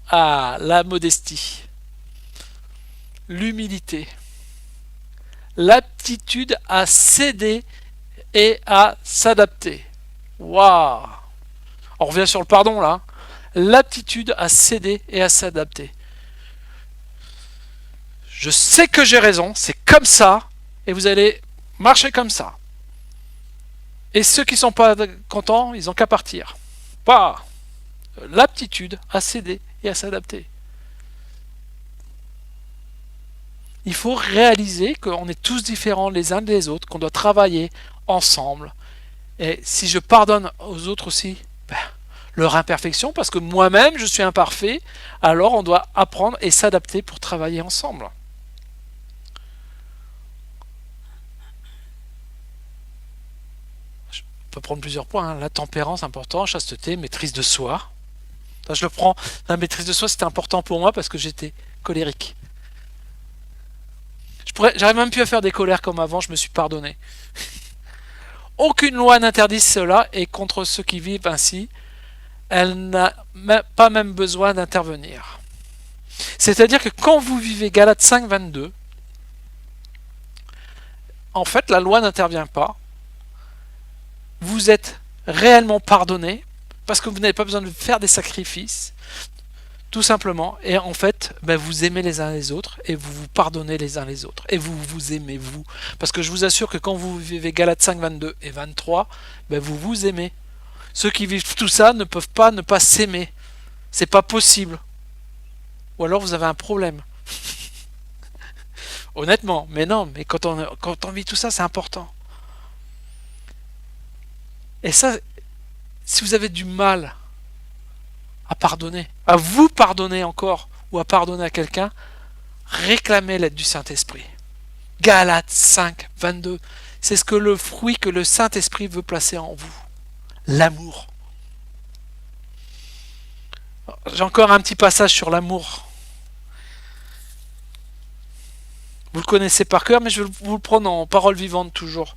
Ah, la modestie. L'humilité. L'aptitude à céder et à s'adapter. Waouh! On revient sur le pardon là. L'aptitude à céder et à s'adapter. Je sais que j'ai raison, c'est comme ça, et vous allez marcher comme ça. Et ceux qui ne sont pas contents, ils n'ont qu'à partir. Pas l'aptitude à céder et à s'adapter. Il faut réaliser qu'on est tous différents les uns des autres, qu'on doit travailler ensemble. Et si je pardonne aux autres aussi, leur imperfection, parce que moi-même je suis imparfait, alors on doit apprendre et s'adapter pour travailler ensemble. On peut prendre plusieurs points. La tempérance, important, chasteté, maîtrise de soi. Ça, je le prends. La maîtrise de soi, c'était important pour moi parce que j'étais colérique. J'arrive même plus à faire des colères comme avant, je me suis pardonné. Aucune loi n'interdit cela, et contre ceux qui vivent ainsi, elle n'a pas même besoin d'intervenir. C'est-à-dire que quand vous vivez Galates 5.22, en fait, la loi n'intervient pas. Vous êtes réellement pardonné parce que vous n'avez pas besoin de faire des sacrifices, tout simplement. Et en fait, vous aimez les uns les autres et vous vous pardonnez les uns les autres. Et vous vous aimez, vous. Parce que je vous assure que quand vous vivez Galates 5.22 et 23, vous vous aimez. Ceux qui vivent tout ça ne peuvent pas ne pas s'aimer. C'est pas possible. Ou alors vous avez un problème. Honnêtement, mais non, mais quand on vit tout ça, c'est important. Et ça, si vous avez du mal à pardonner, à vous pardonner encore, ou à pardonner à quelqu'un, réclamez l'aide du Saint-Esprit. Galates 5.22, c'est ce que le fruit que le Saint-Esprit veut placer en vous. L'amour. J'ai encore un petit passage sur l'amour. Vous le connaissez par cœur, mais je vais vous le prendre en parole vivante toujours.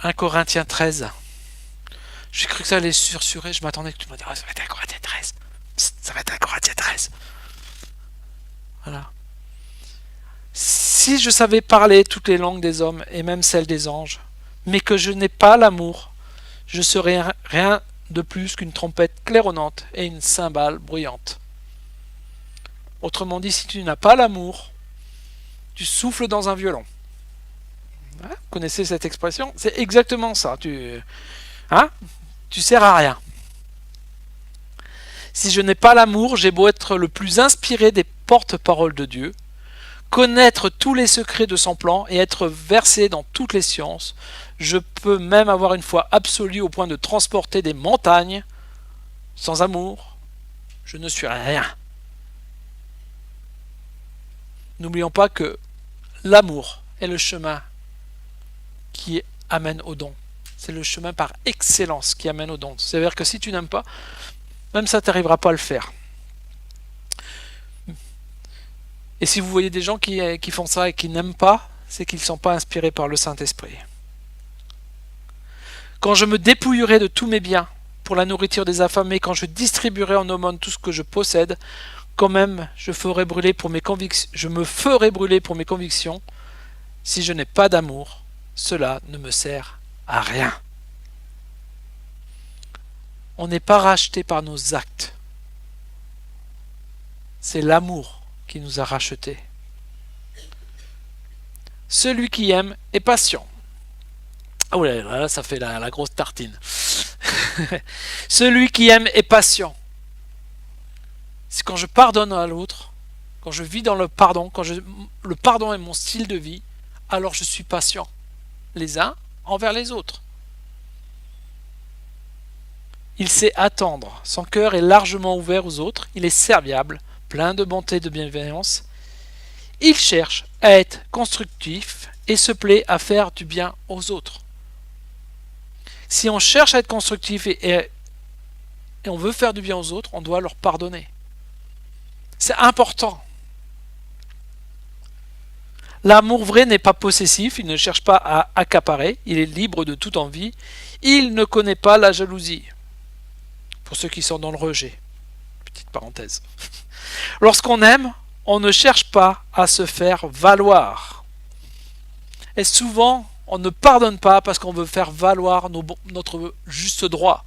« 1 Corinthiens 13. J'ai cru que ça allait sursurer, je m'attendais que tu me dises, ça va être 1 Corinthiens 13. Psst, ça va être 1 Corinthiens 13. Voilà. Si je savais parler toutes les langues des hommes et même celles des anges, mais que je n'ai pas l'amour, je serais rien de plus qu'une trompette claironnante et une cymbale bruyante. Autrement dit, si tu n'as pas l'amour, tu souffles dans un violon. Vous connaissez cette expression? C'est exactement ça. Tu sers à rien. Si je n'ai pas l'amour, j'ai beau être le plus inspiré des porte-paroles de Dieu, connaître tous les secrets de son plan et être versé dans toutes les sciences, je peux même avoir une foi absolue au point de transporter des montagnes. Sans amour, je ne suis rien. N'oublions pas que l'amour est le chemin qui amène au don. C'est le chemin par excellence qui amène au don. C'est-à-dire que si tu n'aimes pas, même ça, tu n'arriveras pas à le faire. Et si vous voyez des gens qui font ça et qui n'aiment pas, c'est qu'ils ne sont pas inspirés par le Saint-Esprit. Quand je me dépouillerai de tous mes biens, pour la nourriture des affamés, quand je distribuerai en aumône tout ce que je possède, quand même je me ferai brûler pour mes convictions. Si je n'ai pas d'amour, cela ne me sert à rien. On n'est pas racheté par nos actes. C'est l'amour qui nous a rachetés. Celui qui aime est patient. Ah ouais, là, ça fait la grosse tartine. Celui qui aime est patient. C'est quand je pardonne à l'autre, quand je vis dans le pardon, le pardon est mon style de vie, alors je suis patient, les uns envers les autres. Il sait attendre, son cœur est largement ouvert aux autres, il est serviable, plein de bonté et de bienveillance. Il cherche à être constructif et se plaît à faire du bien aux autres. Si on cherche à être constructif et on veut faire du bien aux autres, on doit leur pardonner. C'est important. L'amour vrai n'est pas possessif, il ne cherche pas à accaparer, il est libre de toute envie, il ne connaît pas la jalousie. Pour ceux qui sont dans le rejet. Petite parenthèse. Lorsqu'on aime, on ne cherche pas à se faire valoir. Et souvent, on ne pardonne pas parce qu'on veut faire valoir notre juste droit.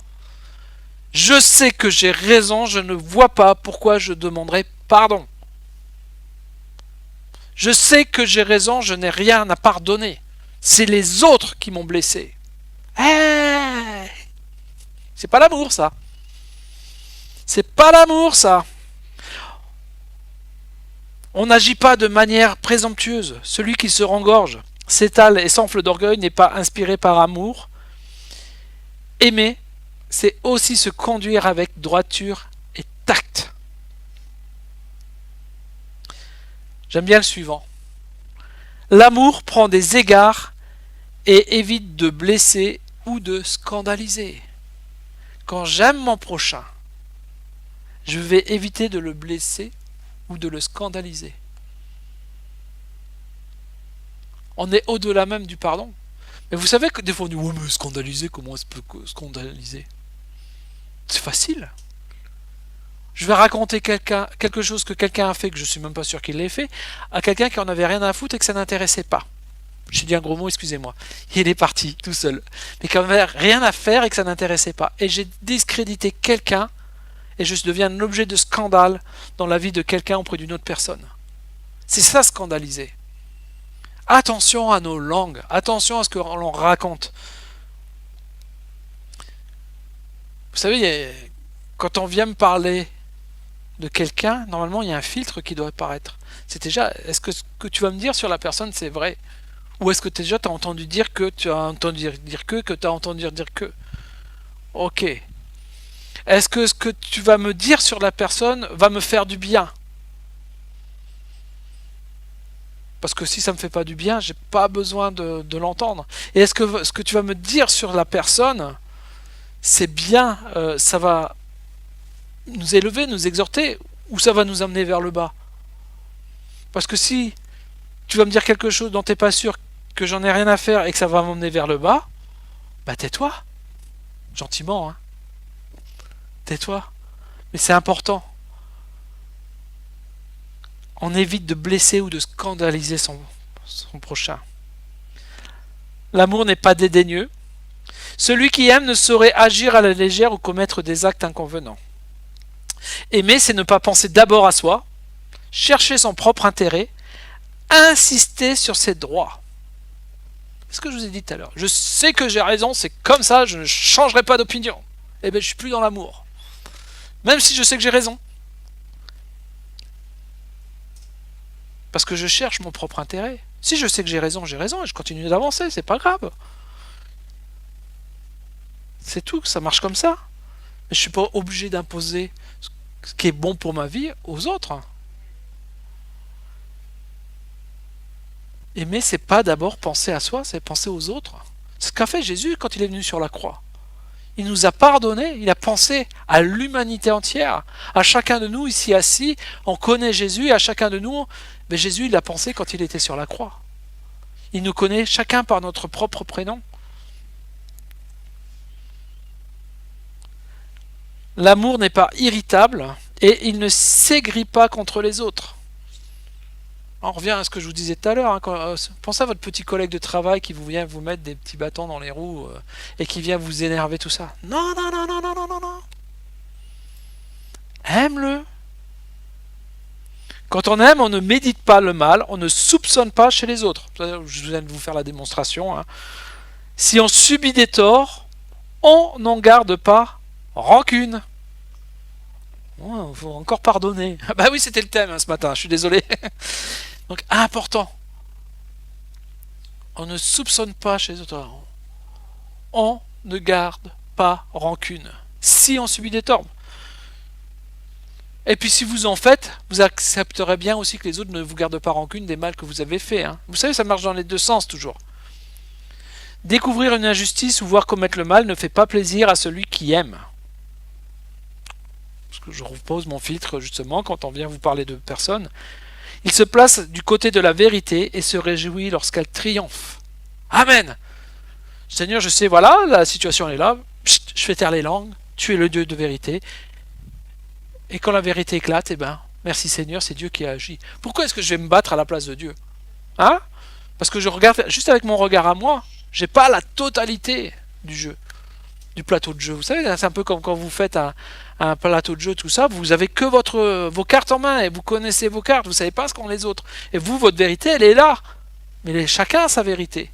Je sais que j'ai raison, je ne vois pas pourquoi je demanderai pardon. Je sais que j'ai raison, je n'ai rien à pardonner. C'est les autres qui m'ont blessé. Hey, c'est pas l'amour, ça. C'est pas l'amour, ça. On n'agit pas de manière présomptueuse. Celui qui se rengorge, s'étale et s'enfle d'orgueil n'est pas inspiré par amour. Aimer, c'est aussi se conduire avec droiture et tact. J'aime bien le suivant. L'amour prend des égards et évite de blesser ou de scandaliser. Quand j'aime mon prochain, je vais éviter de le blesser ou de le scandaliser. On est au-delà même du pardon. Mais vous savez que des fois on dit ouais mais scandaliser, comment est-ce que scandaliser? C'est facile. Je vais raconter quelque chose que quelqu'un a fait, que je suis même pas sûr qu'il l'ait fait, à quelqu'un qui en avait rien à foutre et que ça n'intéressait pas. J'ai dit un gros mot, excusez-moi. Il est parti tout seul. Mais qui n'avait rien à faire et que ça n'intéressait pas. Et j'ai discrédité quelqu'un et je deviens l'objet de scandale dans la vie de quelqu'un auprès d'une autre personne. C'est ça, scandaliser. Attention à nos langues, attention à ce que l'on raconte. Vous savez, quand on vient me parler de quelqu'un, normalement il y a un filtre qui doit apparaître. C'est déjà, est-ce que ce que tu vas me dire sur la personne c'est vrai? Ou est-ce que déjà tu as entendu dire que, tu as entendu dire que tu as entendu dire que? Ok. Est-ce que ce que tu vas me dire sur la personne va me faire du bien? Parce que si ça me fait pas du bien, j'ai pas besoin de l'entendre. Et est-ce que ce que tu vas me dire sur la personne, c'est bien, ça va nous élever, nous exhorter, ou ça va nous amener vers le bas? Parce que si tu vas me dire quelque chose dont t'es pas sûr, que j'en ai rien à faire et que ça va m'emmener vers le bas, bah tais-toi. Gentiment, hein. Tais-toi. Mais c'est important. On évite de blesser ou de scandaliser son prochain. L'amour n'est pas dédaigneux. Celui qui aime ne saurait agir à la légère ou commettre des actes inconvenants. Aimer, c'est ne pas penser d'abord à soi, chercher son propre intérêt, insister sur ses droits. C'est ce que je vous ai dit tout à l'heure. Je sais que j'ai raison, c'est comme ça, je ne changerai pas d'opinion. Eh bien, je suis plus dans l'amour. Même si je sais que j'ai raison. Parce que je cherche mon propre intérêt. Si je sais que j'ai raison et je continue d'avancer, c'est pas grave. C'est tout, ça marche comme ça. Mais je suis pas obligé d'imposer ce qui est bon pour ma vie aux autres. Aimer, c'est pas d'abord penser à soi, c'est penser aux autres. C'est ce qu'a fait Jésus quand il est venu sur la croix. Il nous a pardonné, il a pensé à l'humanité entière, à chacun de nous ici assis, on connaît Jésus, et à chacun de nous, mais Jésus il l'a pensé quand il était sur la croix. Il nous connaît chacun par notre propre prénom. L'amour n'est pas irritable et il ne s'aigrit pas contre les autres. On revient à ce que je vous disais tout à l'heure. Pensez à votre petit collègue de travail qui vous vient vous mettre des petits bâtons dans les roues et qui vient vous énerver, tout ça. Non, non, non, non, non, non, non, non. Aime-le. Quand on aime, on ne médite pas le mal, on ne soupçonne pas chez les autres. Je viens de vous faire la démonstration. Si on subit des torts, on n'en garde pas rancune. Il faut encore pardonner. Bah oui, c'était le thème ce matin, je suis désolé. Donc, important. On ne soupçonne pas chez les autres. On ne garde pas rancune. Si on subit des torts. Et puis si vous en faites, vous accepterez bien aussi que les autres ne vous gardent pas rancune des mal que vous avez fait. Vous savez, ça marche dans les deux sens toujours. Découvrir une injustice ou voir commettre le mal ne fait pas plaisir à celui qui aime. Parce que je repose mon filtre justement quand on vient vous parler de personnes. Il se place du côté de la vérité et se réjouit lorsqu'elle triomphe. Amen. Seigneur, je sais, voilà, la situation est là. Psst, je fais taire les langues. Tu es le Dieu de vérité. Et quand la vérité éclate, merci Seigneur, c'est Dieu qui a agi. Pourquoi est-ce que je vais me battre à la place de Dieu? Parce que je regarde juste avec mon regard à moi. J'ai pas la totalité du jeu, du plateau de jeu. Vous savez, c'est un peu comme quand vous faites un plateau de jeu, tout ça. Vous avez que vos cartes en main et vous connaissez vos cartes. Vous savez pas ce qu'ont les autres. Et vous, votre vérité, elle est là. Mais chacun a sa vérité.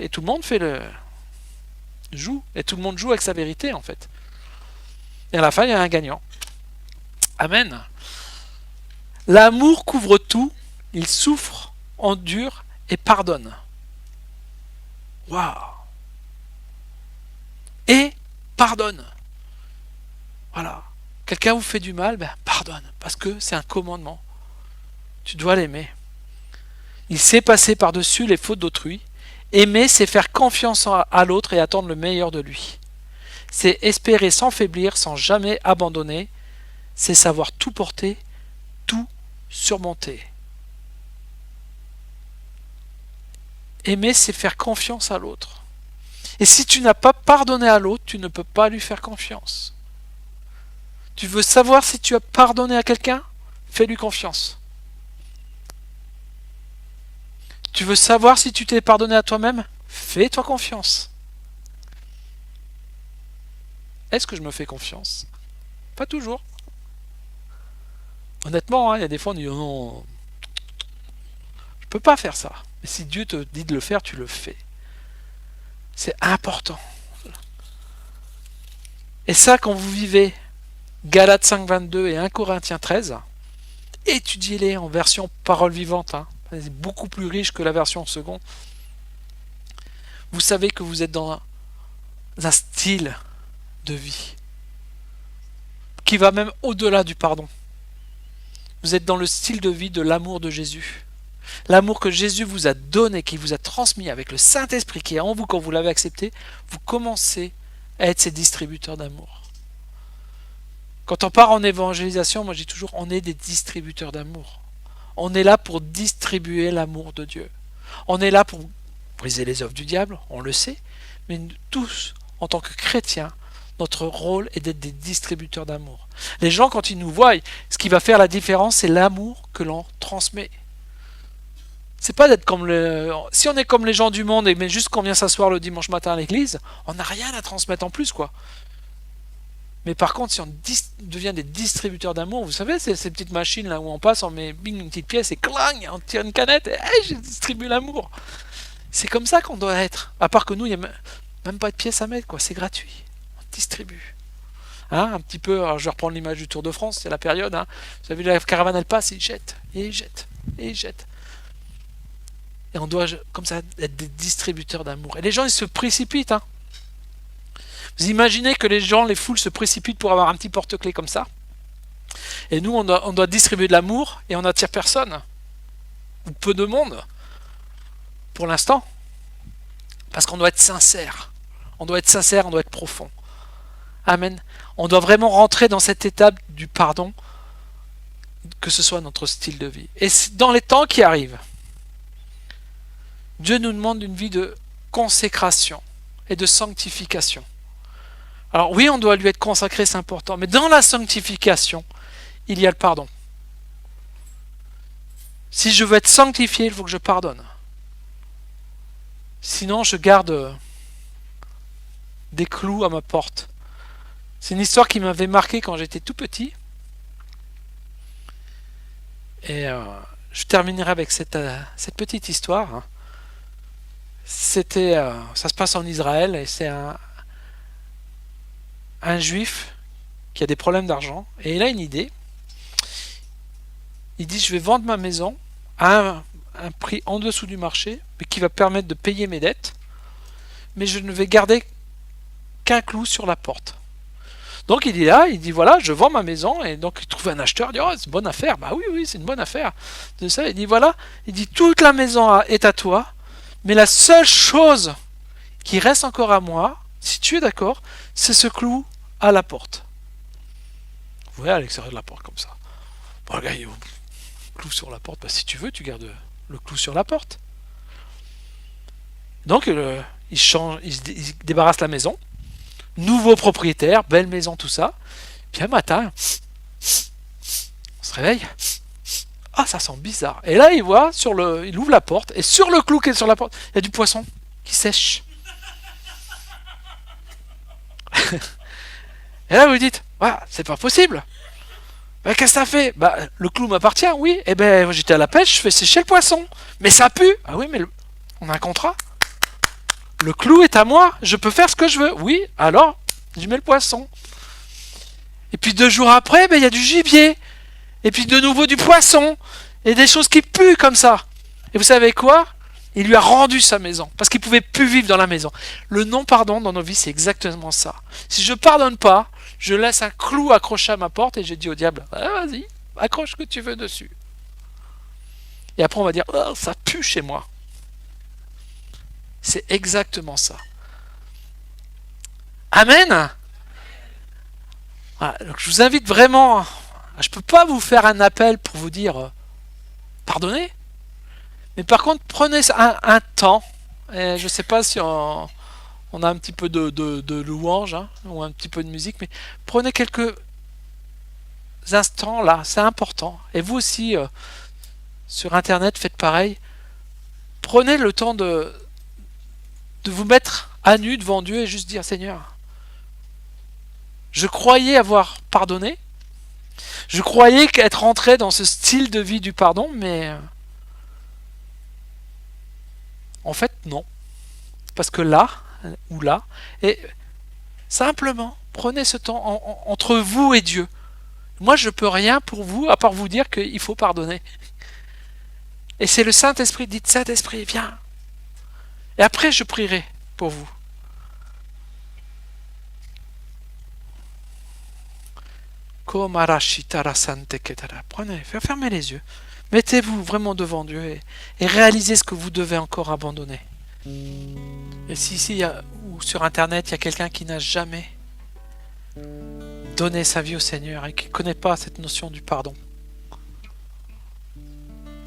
Et tout le monde joue. Et tout le monde joue avec sa vérité, en fait. Et à la fin, il y a un gagnant. Amen. L'amour couvre tout, il souffre, endure et pardonne. Waouh. Et pardonne. Voilà. Quelqu'un vous fait du mal, pardonne, parce que c'est un commandement. Tu dois l'aimer. Il sait passer par-dessus les fautes d'autrui. Aimer, c'est faire confiance à l'autre et attendre le meilleur de lui. C'est espérer sans faiblir, sans jamais abandonner. C'est savoir tout porter, tout surmonter. Aimer, c'est faire confiance à l'autre. Et si tu n'as pas pardonné à l'autre, tu ne peux pas lui faire confiance. Tu veux savoir si tu as pardonné à quelqu'un? Fais-lui confiance. Tu veux savoir si tu t'es pardonné à toi-même? Fais-toi confiance. Est-ce que je me fais confiance? Pas toujours. Honnêtement, il y a des fois on dit non, je peux pas faire ça. Mais si Dieu te dit de le faire, tu le fais. C'est important. Et ça, quand vous vivez Galates 5.22 et 1 Corinthiens 13, étudiez-les en version parole vivante. C'est beaucoup plus riche que la version second. Vous savez que vous êtes dans un style de vie qui va même au-delà du pardon. Vous êtes dans le style de vie de l'amour de Jésus. L'amour que Jésus vous a donné, qui vous a transmis avec le Saint-Esprit qui est en vous quand vous l'avez accepté, vous commencez à être ces distributeurs d'amour. Quand on part en évangélisation, moi je dis toujours, on est des distributeurs d'amour. On est là pour distribuer l'amour de Dieu. On est là pour briser les œuvres du diable, on le sait, mais nous, tous, en tant que chrétiens, notre rôle est d'être des distributeurs d'amour. Les gens, quand ils nous voient, ce qui va faire la différence, c'est l'amour que l'on transmet. C'est pas d'être comme si on est comme les gens du monde, mais juste qu'on vient s'asseoir le dimanche matin à l'église, on n'a rien à transmettre en plus, quoi. Mais par contre, si on devient des distributeurs d'amour, vous savez, c'est ces petites machines là où on passe, on met bing, une petite pièce et clang, on tire une canette et hey, je distribue l'amour. C'est comme ça qu'on doit être. À part que nous, il n'y a même pas de pièce à mettre, quoi. C'est gratuit. On distribue. Un petit peu, alors je vais reprendre l'image du Tour de France, c'est la période. Vous avez vu, la caravane, elle passe, il jette, et il jette, et il jette. Et on doit, comme ça, être des distributeurs d'amour. Et les gens, ils se précipitent. Vous imaginez que les gens, les foules se précipitent pour avoir un petit porte-clés comme ça. Et nous, on doit distribuer de l'amour et on n'attire personne. Ou peu de monde. Pour l'instant. Parce qu'on doit être sincère. On doit être sincère, on doit être profond. Amen. On doit vraiment rentrer dans cette étape du pardon, que ce soit notre style de vie. Et dans les temps qui arrivent, Dieu nous demande une vie de consécration et de sanctification. Alors oui, on doit lui être consacré, c'est important, mais dans la sanctification, il y a le pardon. Si je veux être sanctifié, il faut que je pardonne. Sinon, je garde des clous à ma porte. C'est une histoire qui m'avait marqué quand j'étais tout petit. Et je terminerai avec cette petite histoire. Hein. Ça se passe en Israël et c'est un juif qui a des problèmes d'argent et il a une idée. Il dit je vais vendre ma maison à un prix en dessous du marché, mais qui va permettre de payer mes dettes, mais je ne vais garder qu'un clou sur la porte. Donc il dit là, il dit voilà, je vends ma maison, et donc il trouve un acheteur, il dit oh c'est une bonne affaire, bah oui c'est une bonne affaire. De ça, il dit voilà, il dit toute la maison est à toi, mais la seule chose qui reste encore à moi, si tu es d'accord, c'est ce clou à la porte. Vous voyez à l'extérieur de la porte comme ça. Bon le gars, il clou sur la porte, bah si tu veux, tu gardes le clou sur la porte. Donc il débarrasse la maison. Nouveau propriétaire, belle maison, tout ça. Puis un matin, on se réveille. Ah, ça sent bizarre. Et là, il voit il ouvre la porte et sur le clou qui est sur la porte, il y a du poisson qui sèche. Et là, vous vous dites, ah, c'est pas possible. Bah, qu'est-ce que ça fait? Bah, le clou m'appartient, oui. Eh ben, j'étais à la pêche, je fais sécher le poisson. Mais ça pue. Ah oui, mais on a un contrat. Le clou est à moi, je peux faire ce que je veux. Oui, alors, je mets le poisson. Et puis 2 jours après, il y a du gibier. Et puis de nouveau du poisson. Et des choses qui puent comme ça. Et vous savez quoi? Il lui a rendu sa maison. Parce qu'il ne pouvait plus vivre dans la maison. Le non-pardon dans nos vies, c'est exactement ça. Si je ne pardonne pas, je laisse un clou accroché à ma porte et je dis au diable, ah, vas-y, accroche ce que tu veux dessus. Et après on va dire, oh, ça pue chez moi. C'est exactement ça. Amen. Voilà, donc je vous invite vraiment. Je ne peux pas vous faire un appel pour vous dire pardonnez. Mais par contre, prenez un temps. Et je ne sais pas si on a un petit peu de louange hein, ou un petit peu de musique, mais prenez quelques instants là, c'est important. Et vous aussi, sur Internet, faites pareil. Prenez le temps de vous mettre à nu devant Dieu et juste dire Seigneur, je croyais avoir pardonné, je croyais qu'être rentré dans ce style de vie du pardon, mais en fait non, parce que là ou là, et simplement prenez ce temps entre vous et Dieu. Moi je peux rien pour vous à part vous dire qu'il faut pardonner. Et c'est le Saint-Esprit, dites Saint-Esprit viens, et après je prierai pour vous. Prenez, fermez les yeux. Mettez-vous vraiment devant Dieu et réalisez ce que vous devez encore abandonner. Et si ici ou sur Internet, il y a quelqu'un qui n'a jamais donné sa vie au Seigneur et qui ne connaît pas cette notion du pardon.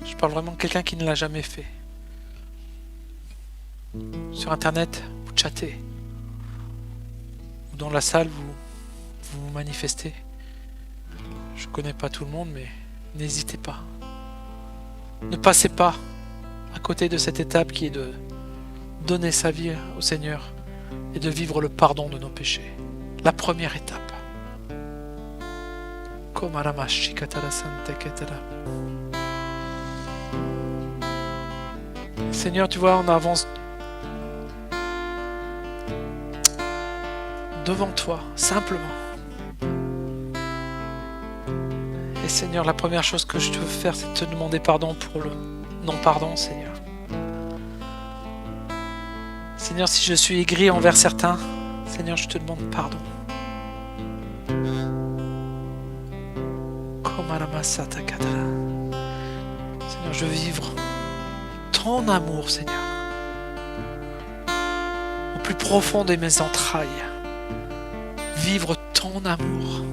Je parle vraiment de quelqu'un qui ne l'a jamais fait. Sur Internet, vous chattez. Ou dans la salle, vous manifestez. Je ne connais pas tout le monde, mais n'hésitez pas. Ne passez pas à côté de cette étape qui est de donner sa vie au Seigneur et de vivre le pardon de nos péchés. La première étape. Seigneur, tu vois, on avance devant toi, simplement. Et Seigneur, la première chose que je veux faire, c'est te demander pardon pour le non-pardon, Seigneur. Seigneur, si je suis aigri envers certains, Seigneur, je te demande pardon. Seigneur, je veux vivre ton amour, Seigneur, au plus profond de mes entrailles. Vivre ton amour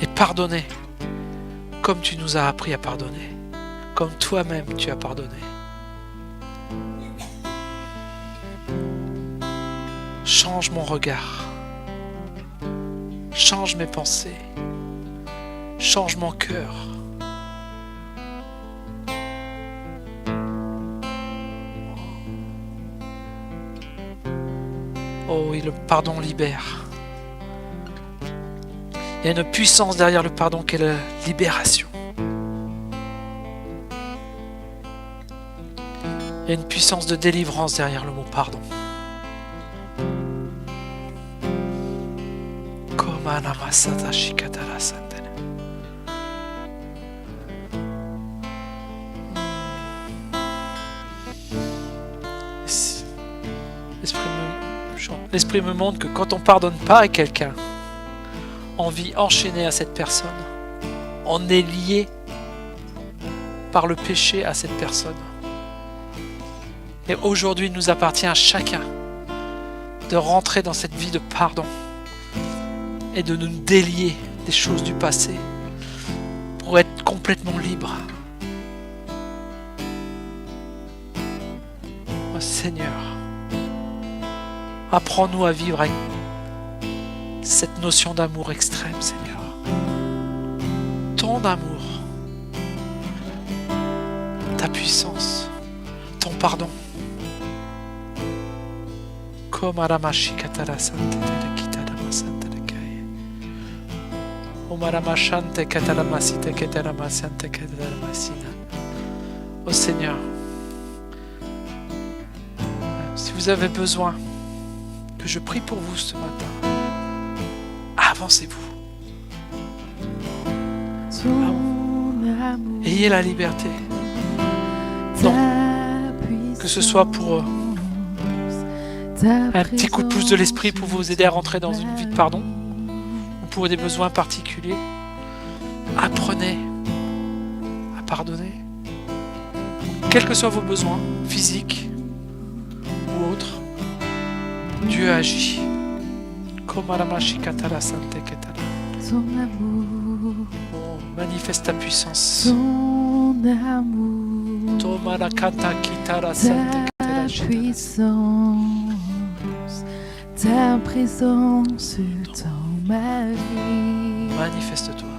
et pardonner comme tu nous as appris à pardonner, comme toi-même tu as pardonné. Change mon regard. Change mes pensées. Change mon cœur. Oh oui, le pardon libère. Il y a une puissance derrière le pardon qui est la libération. Il y a une puissance de délivrance derrière le mot pardon. L'esprit me montre que quand on ne pardonne pas à quelqu'un, on vit enchaîné à cette personne. On est lié par le péché à cette personne. Et aujourd'hui, il nous appartient à chacun de rentrer dans cette vie de pardon et de nous délier des choses du passé pour être complètement libre. Oh Seigneur, apprends-nous à vivre avec cette notion d'amour extrême, Seigneur. Ton amour, ta puissance, ton pardon. Comme Aramashi Katara Sante Kitara Sante Kai. Omaramashante Katara Masite Katara Masante Katara Masina. Oh Seigneur, si vous avez besoin que je prie pour vous ce matin, avancez-vous. Ayez la liberté. Non. Que ce soit pour un petit coup de pouce de l'esprit pour vous aider à rentrer dans une vie de pardon, ou pour des besoins particuliers, apprenez à pardonner. Quels que soient vos besoins, physiques ou autres, Dieu agit. Oh, manifeste ta puissance. Ton amour, ta puissance, ta présence dans ma vie. Manifeste-toi.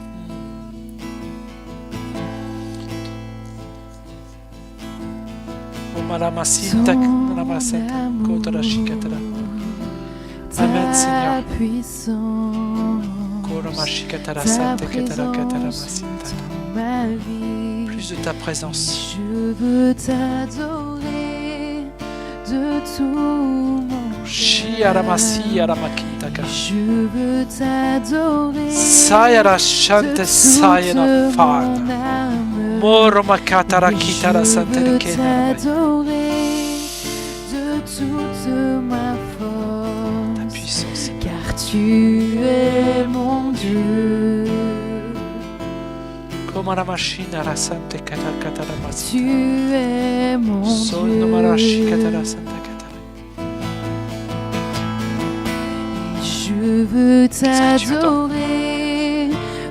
Amen, Seigneur. Plus de ta présence. Je veux t'adorer de tout mon cœur. Je veux t'adorer Sayara Shante Sayana Fan. Moro Makatara Kitara Sante Je veux t'adorer de toute ma force. Ta puissance. Car tu es mon Dieu. Comme la machine à la Sante Katara Masita. Tu es mon Sono Marashi Dieu. Katara Sante Katara. Je veux t'adorer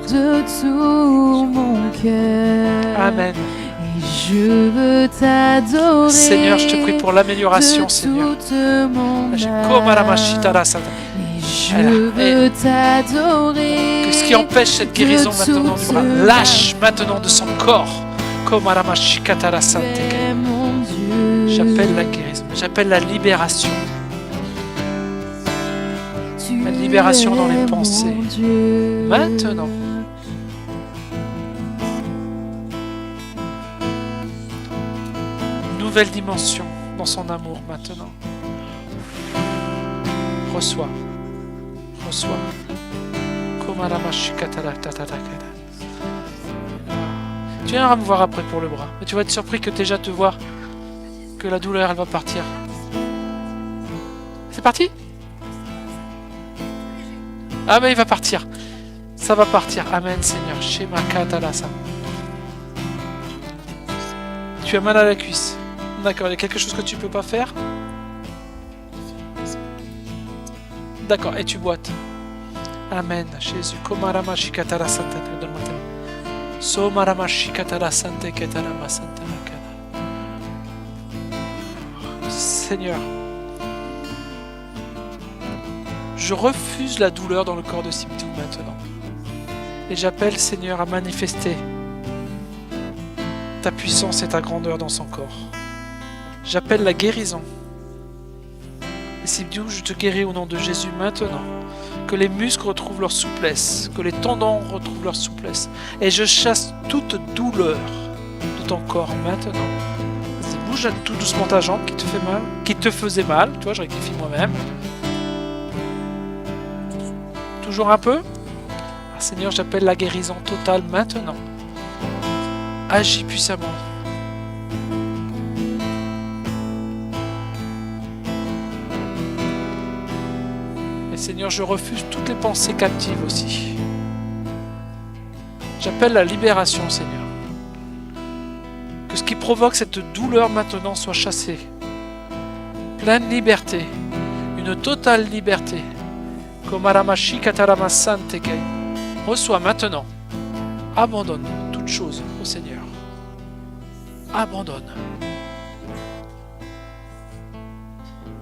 de tout mon cœur. Amen. Et je veux t'adorer. Seigneur, je te prie pour l'amélioration, de Seigneur. toute mon Comme la âme. machine à la Sante. Et je veux t'adorer. Que ce qui empêche cette guérison maintenant du bras, lâche maintenant de son corps. Comme la machine Katara Sante. Tu es mon Dieu. J'appelle la guérison, j'appelle la libération. Tu La libération dans les es mon pensées. Dieu. Maintenant. Nouvelle dimension dans son amour maintenant. Reçois. Reçois. Tu viendras me voir après pour le bras. Mais tu vas être surpris que déjà te voir que la douleur elle va partir. C'est parti? Ah mais il va partir. Ça va partir. Amen Seigneur. Shema Katalasa. Tu as mal à la cuisse. D'accord, il y a quelque chose que tu peux pas faire? D'accord, et tu boites. Amen, Jésus. Komarama Shikatara Santa. Donne-moi ta main. Somarama Shikatara Santa Ketarama Santa Makara. Seigneur. je refuse la douleur dans le corps de Sibtou maintenant. Et j'appelle, Seigneur, à manifester ta puissance et ta grandeur dans son corps. J'appelle la guérison. Et Sibtou, je te guéris au nom de Jésus maintenant. Que les muscles retrouvent leur souplesse, que les tendons retrouvent leur souplesse. Et je chasse toute douleur de ton corps maintenant. Vas-y, bouge tout doucement ta jambe qui te fait mal, qui te faisait mal. Tu vois, je rectifie moi-même. Toujours un peu. Ah, Seigneur, j'appelle la guérison totale maintenant. Agis puissamment. Et Seigneur, je refuse toutes les pensées captives aussi. J'appelle la libération, Seigneur. Que ce qui provoque cette douleur maintenant soit chassé. Pleine liberté. Une totale liberté. Reçois maintenant. Abandonne toute chose au Seigneur. Abandonne.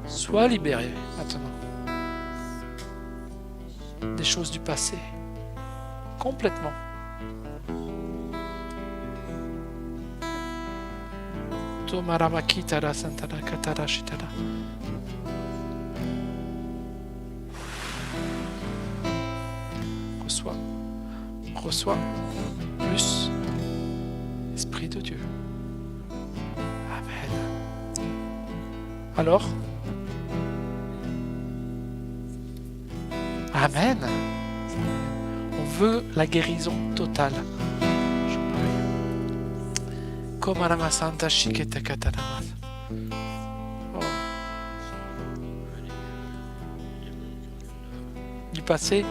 Sois libéré maintenant des choses du passé. Complètement. Reçois. Reçois. Plus. Esprit de Dieu. Amen. Alors? Amen. On veut la guérison totale. Comme à la Santa Chiqueta Catalamas. Oh. Du passé?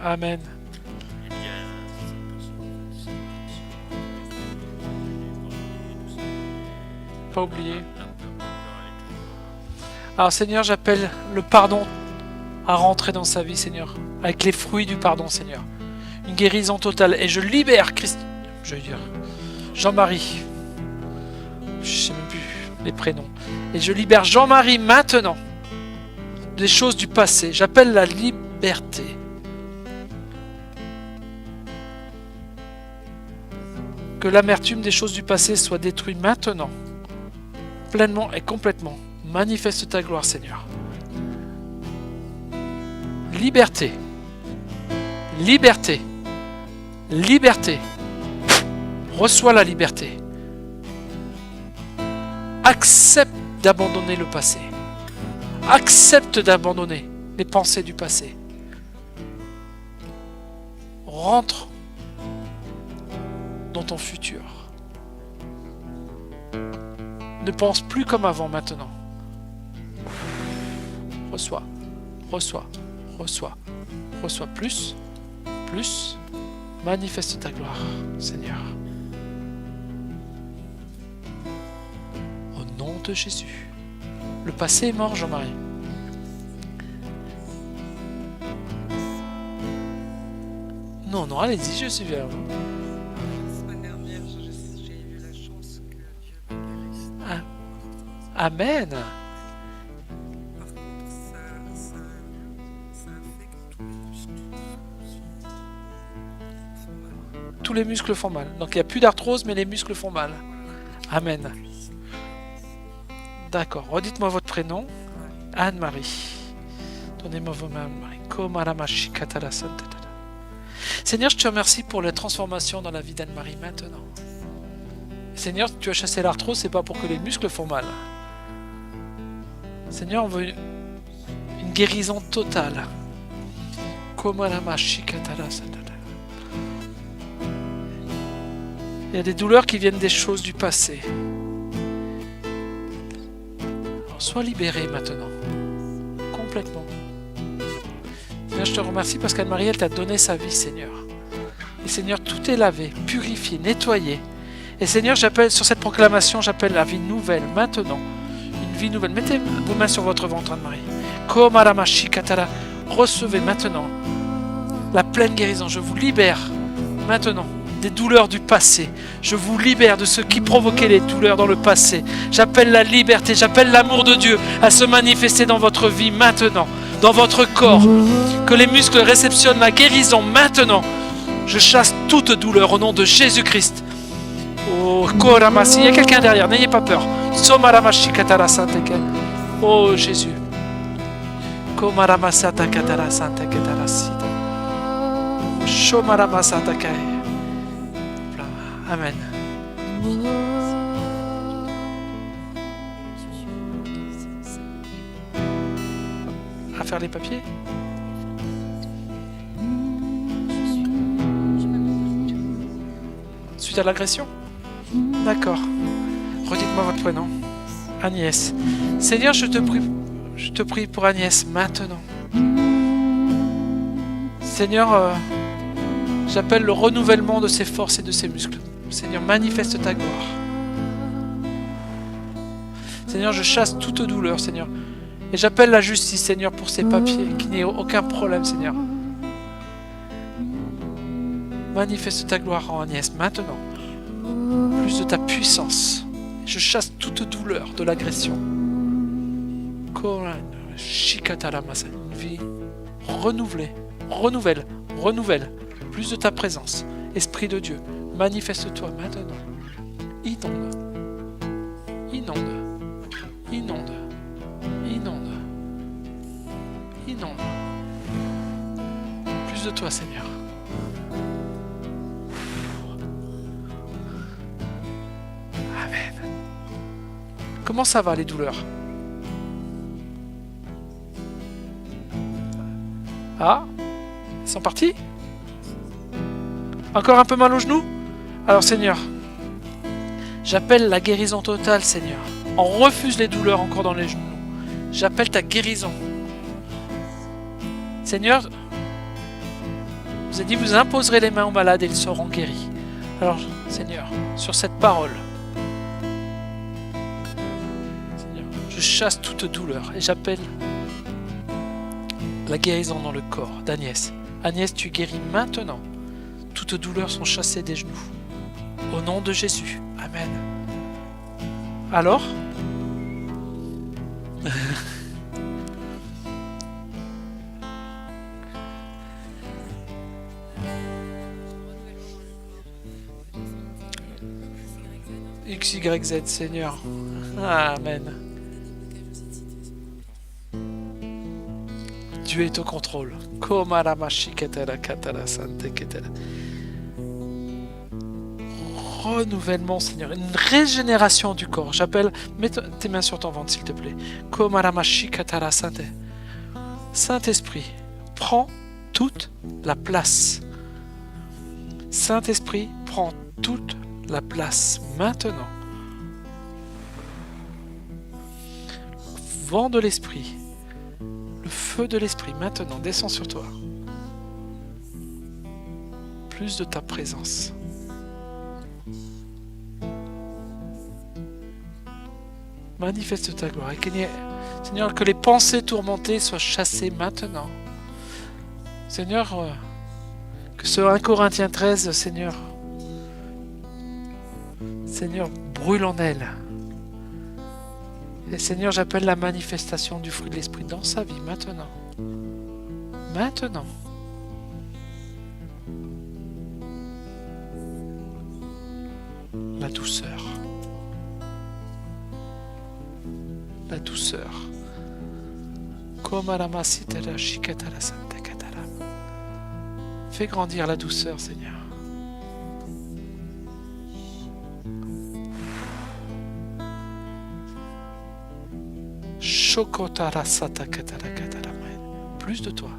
Amen. Pas oublier. Alors Seigneur, j'appelle le pardon à rentrer dans sa vie, Seigneur, avec les fruits du pardon, Seigneur. Une guérison totale. Et je libère Jean-Marie. Je sais même plus les prénoms. Et je libère Jean-Marie maintenant des choses du passé. J'appelle la liberté. Que l'amertume des choses du passé soit détruite maintenant, pleinement et complètement. Manifeste ta gloire, Seigneur. Liberté. Liberté. Liberté. Reçois la liberté. Accepte d'abandonner le passé. Accepte d'abandonner les pensées du passé. Rentre dans ton futur. Ne pense plus comme avant maintenant. Reçois, reçois, reçois, reçois plus, plus. Manifeste ta gloire, Seigneur. Au nom de Jésus. Le passé est mort, Jean-Marie. Non, non, allez-y, je suis vers vous. Amen. Par contre, ça fait que tous les muscles font mal. Donc il n'y a plus d'arthrose, mais les muscles font mal. Amen. D'accord. Redites-moi votre prénom. Anne-Marie. Donnez-moi vos mains, Anne-Marie. Seigneur, je te remercie pour la transformation dans la vie d'Anne-Marie maintenant. Seigneur, tu as chassé l'arthrose, c'est pas pour que les muscles font mal. Seigneur, on veut une guérison totale. Il y a des douleurs qui viennent des choses du passé. Alors, sois libéré maintenant. Complètement. Seigneur, je te remercie parce qu'Anne-Marie, elle t'a donné sa vie, Seigneur. Et Seigneur, tout est lavé, purifié, nettoyé. Et Seigneur, j'appelle sur cette proclamation, j'appelle la vie nouvelle maintenant. Une vie nouvelle. Mettez vos mains sur votre ventre, Anne-Marie. Recevez maintenant la pleine guérison. Je vous libère maintenant des douleurs du passé. Je vous libère de ce qui provoquait les douleurs dans le passé. J'appelle la liberté, j'appelle l'amour de Dieu à se manifester dans votre vie maintenant, dans votre corps. Que les muscles réceptionnent la guérison maintenant. Je chasse toute douleur au nom de Jésus-Christ. Oh, Koramasi, il y a quelqu'un derrière, n'ayez pas peur. Somaramashi katara santeke. Oh Jésus. Komaramasata katara santeke tarasita. Shomaramasata kai. Amen. À faire les papiers? Suite à l'agression? D'accord. Redites-moi votre prénom. Agnès. Seigneur, je te prie pour Agnès maintenant. Seigneur, j'appelle le renouvellement de ses forces et de ses muscles. Seigneur, manifeste ta gloire. Seigneur, je chasse toute douleur, Seigneur. Et j'appelle la justice, Seigneur, pour ces papiers, qu'il n'y ait aucun problème, Seigneur. Manifeste ta gloire en Agnès maintenant. Plus de ta puissance. Je chasse toute douleur de l'agression. Une vie renouvelée. Renouvelle. Plus de ta présence. Esprit de Dieu, manifeste-toi maintenant. Inonde. Plus de toi, Seigneur. Amen. Comment ça va, les douleurs? Ah, ils sont partis? Encore un peu mal au genou? Alors, Seigneur, j'appelle la guérison totale, Seigneur. On refuse les douleurs encore dans les genoux. J'appelle ta guérison. Seigneur, vous avez dit, vous imposerez les mains aux malades et ils seront guéris. Alors, Seigneur, sur cette parole, Seigneur, je chasse toute douleur et j'appelle la guérison dans le corps d'Agnès. Agnès, tu guéris maintenant. Toutes douleurs sont chassées des genoux. Au nom de Jésus. Amen. Alors? XYZ, Seigneur. Amen. Dieu est au contrôle. Renouvellement, Seigneur. Une régénération du corps. J'appelle. Mets tes mains sur ton ventre, s'il te plaît. Saint-Esprit, prends toute la place. Saint-Esprit, prends toute la place maintenant. Vent de l'Esprit. Le feu de l'Esprit maintenant descend sur toi. Plus de ta présence. Manifeste ta gloire. Seigneur, que les pensées tourmentées soient chassées maintenant. Seigneur, que ce 1 Corinthiens 13, Seigneur, brûle en elle. Et Seigneur, j'appelle la manifestation du fruit de l'Esprit dans sa vie maintenant. Maintenant. La douceur. La douceur. Fais grandir la douceur, Seigneur. Plus de toi.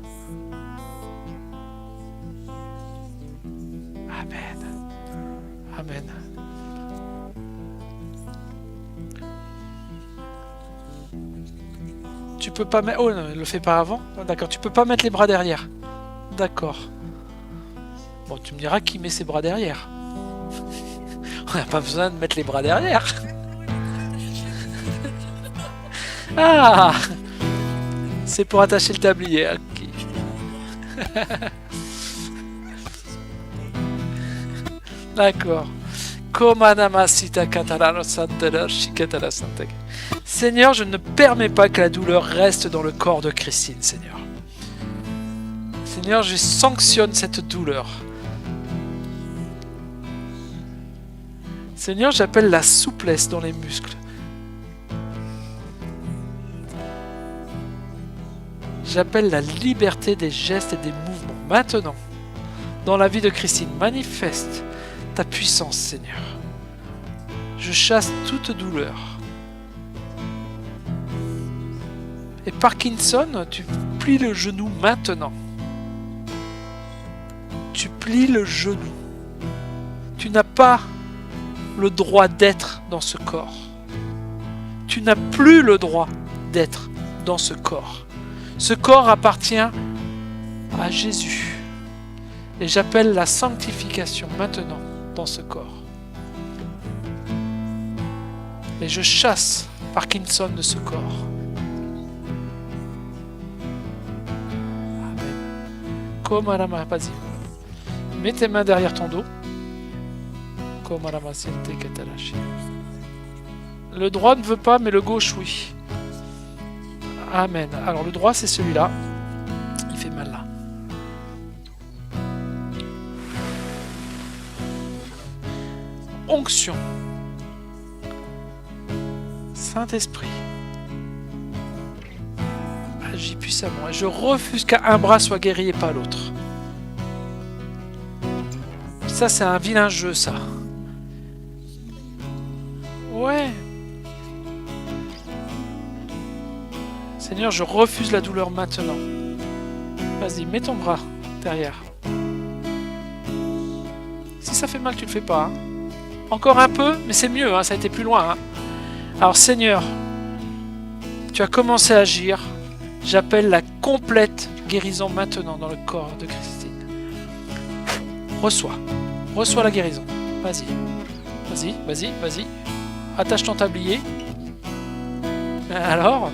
Amen. Amen. Tu peux pas mettre... Oh, non, ne le fais pas avant. D'accord, tu peux pas mettre les bras derrière. D'accord. Bon, tu me diras qui met ses bras derrière. On n'a pas besoin de mettre les bras derrière. Ah, c'est pour attacher le tablier. Ok. D'accord. Seigneur, je ne permets pas que la douleur reste dans le corps de Christine, Seigneur. Seigneur, je sanctionne cette douleur. Seigneur, j'appelle la souplesse dans les muscles. J'appelle la liberté des gestes et des mouvements. Maintenant, dans la vie de Christine, manifeste ta puissance, Seigneur. Je chasse toute douleur. Et Parkinson, tu plies le genou maintenant. Tu plies le genou. Tu n'as pas le droit d'être dans ce corps. Tu n'as plus le droit d'être dans ce corps. Ce corps appartient à Jésus. Et j'appelle la sanctification maintenant dans ce corps. Et je chasse Parkinson de ce corps. Amen. Vas-y. Mets tes mains derrière ton dos. Le droit ne veut pas, mais le gauche, oui. Amen. Alors le droit, c'est celui-là. Il fait mal là. Onction. Saint-Esprit. Agis puissamment. Et je refuse qu'un bras soit guéri et pas l'autre. Ça, c'est un vilain jeu, ça. Ouais. Seigneur, je refuse la douleur maintenant. Vas-y, mets ton bras derrière. Si ça fait mal, tu le fais pas. Hein. Encore un peu, mais c'est mieux, hein, ça a été plus loin. Hein. Alors Seigneur, tu as commencé à agir. J'appelle la complète guérison maintenant dans le corps de Christine. Reçois la guérison. Vas-y. Attache ton tablier. Alors,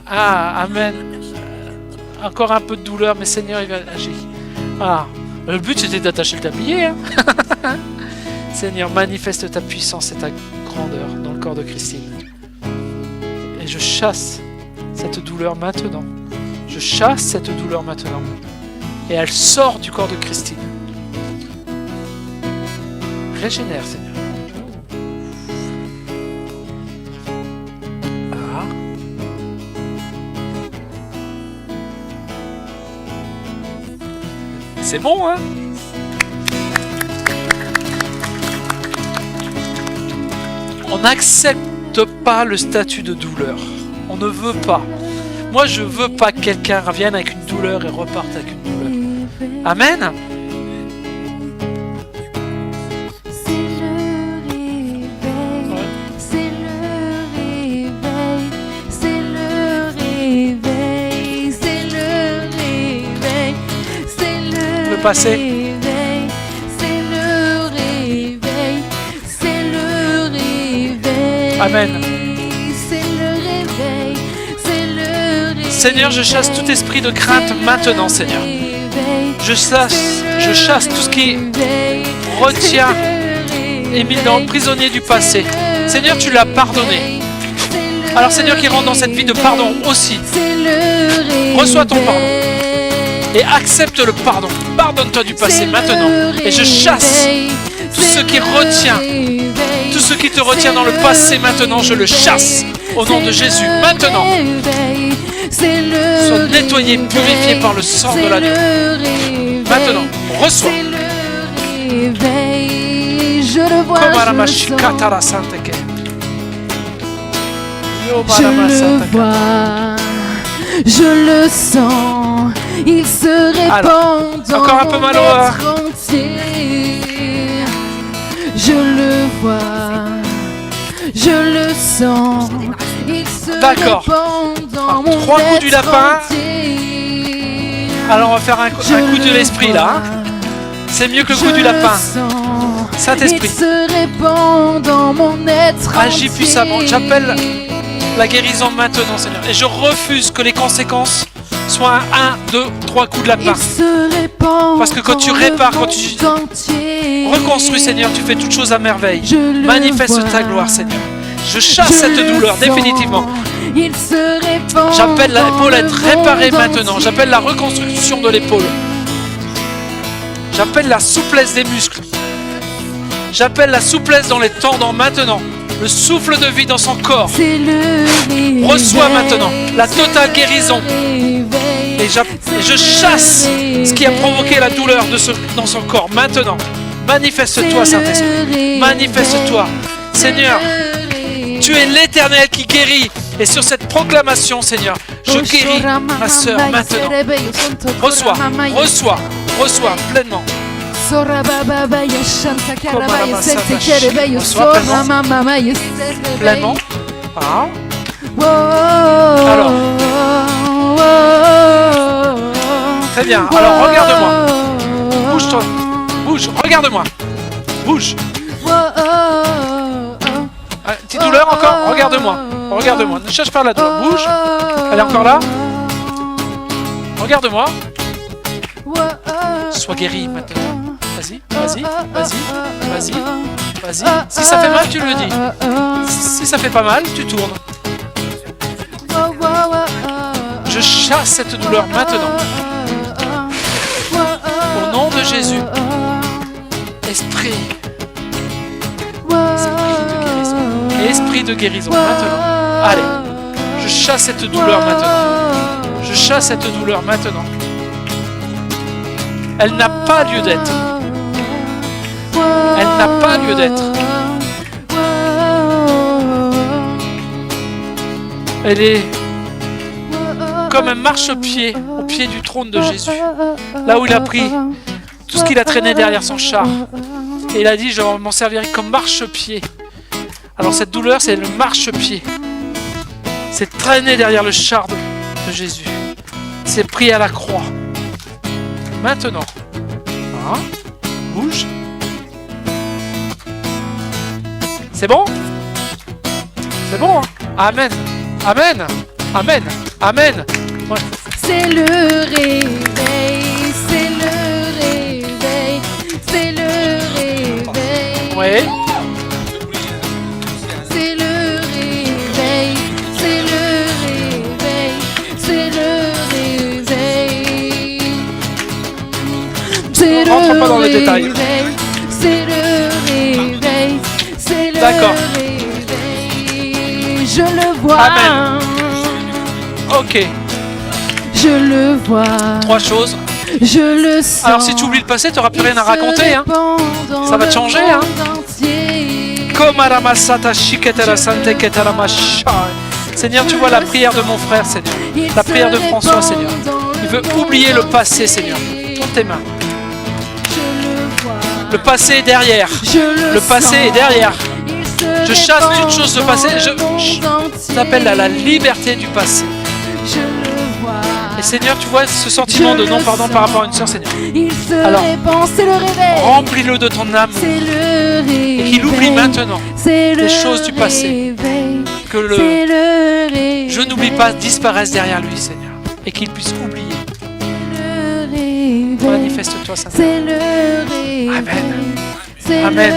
amen. Encore un peu de douleur, mais Seigneur, il va agir. Le but c'était d'attacher le tablier. Hein. Seigneur, manifeste ta puissance et ta grandeur dans le corps de Christine. Et je chasse cette douleur maintenant. Et elle sort du corps de Christine. Régénère, Seigneur. C'est bon, hein? On n'accepte pas le statut de douleur. On ne veut pas. Moi, je veux pas que quelqu'un revienne avec une douleur et reparte avec une douleur. Amen. Passer. Amen. Seigneur, je chasse tout esprit de crainte maintenant, Seigneur. Je chasse tout ce qui retient Émile dans le prisonnier du passé. Seigneur, tu l'as pardonné. Alors Seigneur, qui rentre dans cette vie de pardon aussi. Reçois ton pardon. Et accepte le pardon. Pardonne-toi du passé maintenant. Et je chasse tout ce qui retient, tout ce qui te retient dans le passé maintenant, je le chasse au nom de Jésus. Maintenant, sois nettoyé, purifié par le sang de l'agneau. Maintenant, reçois. Je le vois, je le sens, il se répand dans encore un peu mal mon être entier. Je le vois, je le sens, il se répand dans mon être entier. 3 coups du lapin. Alors on va faire un coup de l'esprit là. Hein. C'est mieux que le coup du lapin. Saint-Esprit, il se répand dans mon être agis puissamment. J'appelle la guérison maintenant, Seigneur. Et je refuse que les conséquences soient 1, 2, 3 coups de lapin. Parce que quand tu répares, quand tu Reconstruis, Seigneur, tu fais toutes choses à merveille. Je le Manifeste vois. ta gloire, Seigneur. Je chasse Je cette le douleur, sens. définitivement. Il se répand. J'appelle l'épaule à être dans le réparée monde maintenant. entier. J'appelle la reconstruction de l'épaule. J'appelle la souplesse des muscles. J'appelle la souplesse dans les tendons maintenant. Le souffle de vie dans son corps. C'est le réveil. Reçois maintenant la totale guérison. Et je chasse ce qui a provoqué la douleur dans son corps maintenant. Manifeste-toi, Saint-Esprit. Manifeste-toi. Seigneur, tu es l'Éternel qui guérit. Et sur cette proclamation, Seigneur, je guéris ma sœur maintenant. Reçois, reçois, reçois pleinement. Pleinement. Ah. Alors. Très bien. Alors, regarde-moi. Bouge-toi. Bouge. Regarde-moi. Bouge. Petite douleur encore. Regarde-moi. Regarde-moi. Ne cherche pas la douleur. Bouge. Elle est encore là. Regarde-moi. Sois guéri maintenant. Vas-y, vas-y, vas-y, vas-y, vas-y. Si ça fait mal, tu le dis. Si ça fait pas mal, tu tournes. Je chasse cette douleur maintenant. Au nom de Jésus. Esprit. Esprit de guérison maintenant. Allez. Je chasse cette douleur maintenant. Je chasse cette douleur maintenant. Elle n'a pas lieu d'être. Elle n'a pas lieu d'être. Elle est comme un marchepied au pied du trône de Jésus. Là où il a pris tout ce qu'il a traîné derrière son char. Et il a dit, je m'en servirai comme marchepied. Alors cette douleur, c'est le marchepied. C'est traîné derrière le char de Jésus. C'est pris à la croix. Maintenant. Hein? Bouge. C'est bon? C'est bon, hein? Amen. Amen. Amen. Amen. Ouais. C'est le réveil, c'est le réveil, c'est le réveil. Ouais. C'est le réveil, c'est le réveil, c'est le réveil. C'est le Rentre pas dans les détails. réveil, c'est le réveil, c'est le D'accord. réveil. Je le vois. Amen. Ok. Je le vois. 3 choses. Je le sens. Alors si tu oublies le passé, tu n'auras plus rien à raconter. Hein. Ça va te changer. Hein. Seigneur, tu vois la prière de mon frère, Seigneur. La prière de François, Seigneur. Il veut oublier le passé, Seigneur. Tourne tes mains. Le passé est derrière. Le passé est derrière. Je chasse toute chose de passé. Je t'appelle à la liberté du passé. Et Seigneur, tu vois ce sentiment de non-pardon par rapport à une sœur, Seigneur. Alors, remplis-le de ton amour. Et qu'il oublie maintenant les choses du passé. Que je n'oublie pas disparaisse derrière lui, Seigneur. Et qu'il puisse oublier. Manifeste-toi, Saint-Esprit. Amen. Amen.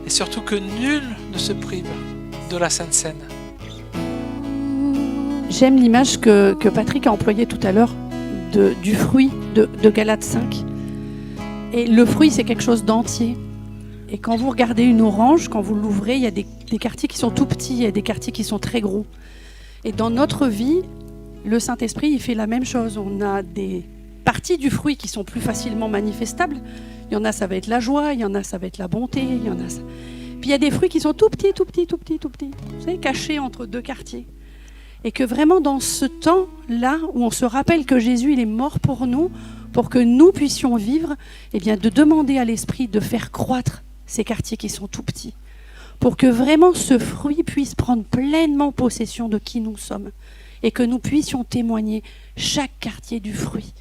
Et surtout que nul ne se prive de la Sainte Seine. J'aime l'image que Patrick a employée tout à l'heure du fruit de Galates 5. Et le fruit, c'est quelque chose d'entier. Et quand vous regardez une orange, quand vous l'ouvrez, il y a des quartiers qui sont tout petits, il y a des quartiers qui sont très gros. Et dans notre vie, le Saint-Esprit, il fait la même chose. On a des parties du fruit qui sont plus facilement manifestables. Il y en a, ça va être la joie, il y en a, ça va être la bonté, il y en a ça. Puis il y a des fruits qui sont tout petits, tout petits, tout petits, tout petits. Vous savez, cachés entre deux quartiers. Et que vraiment dans ce temps-là, où on se rappelle que Jésus, il est mort pour nous, pour que nous puissions vivre, eh bien de demander à l'Esprit de faire croître ces quartiers qui sont tout petits, pour que vraiment ce fruit puisse prendre pleinement possession de qui nous sommes, et que nous puissions témoigner chaque quartier du fruit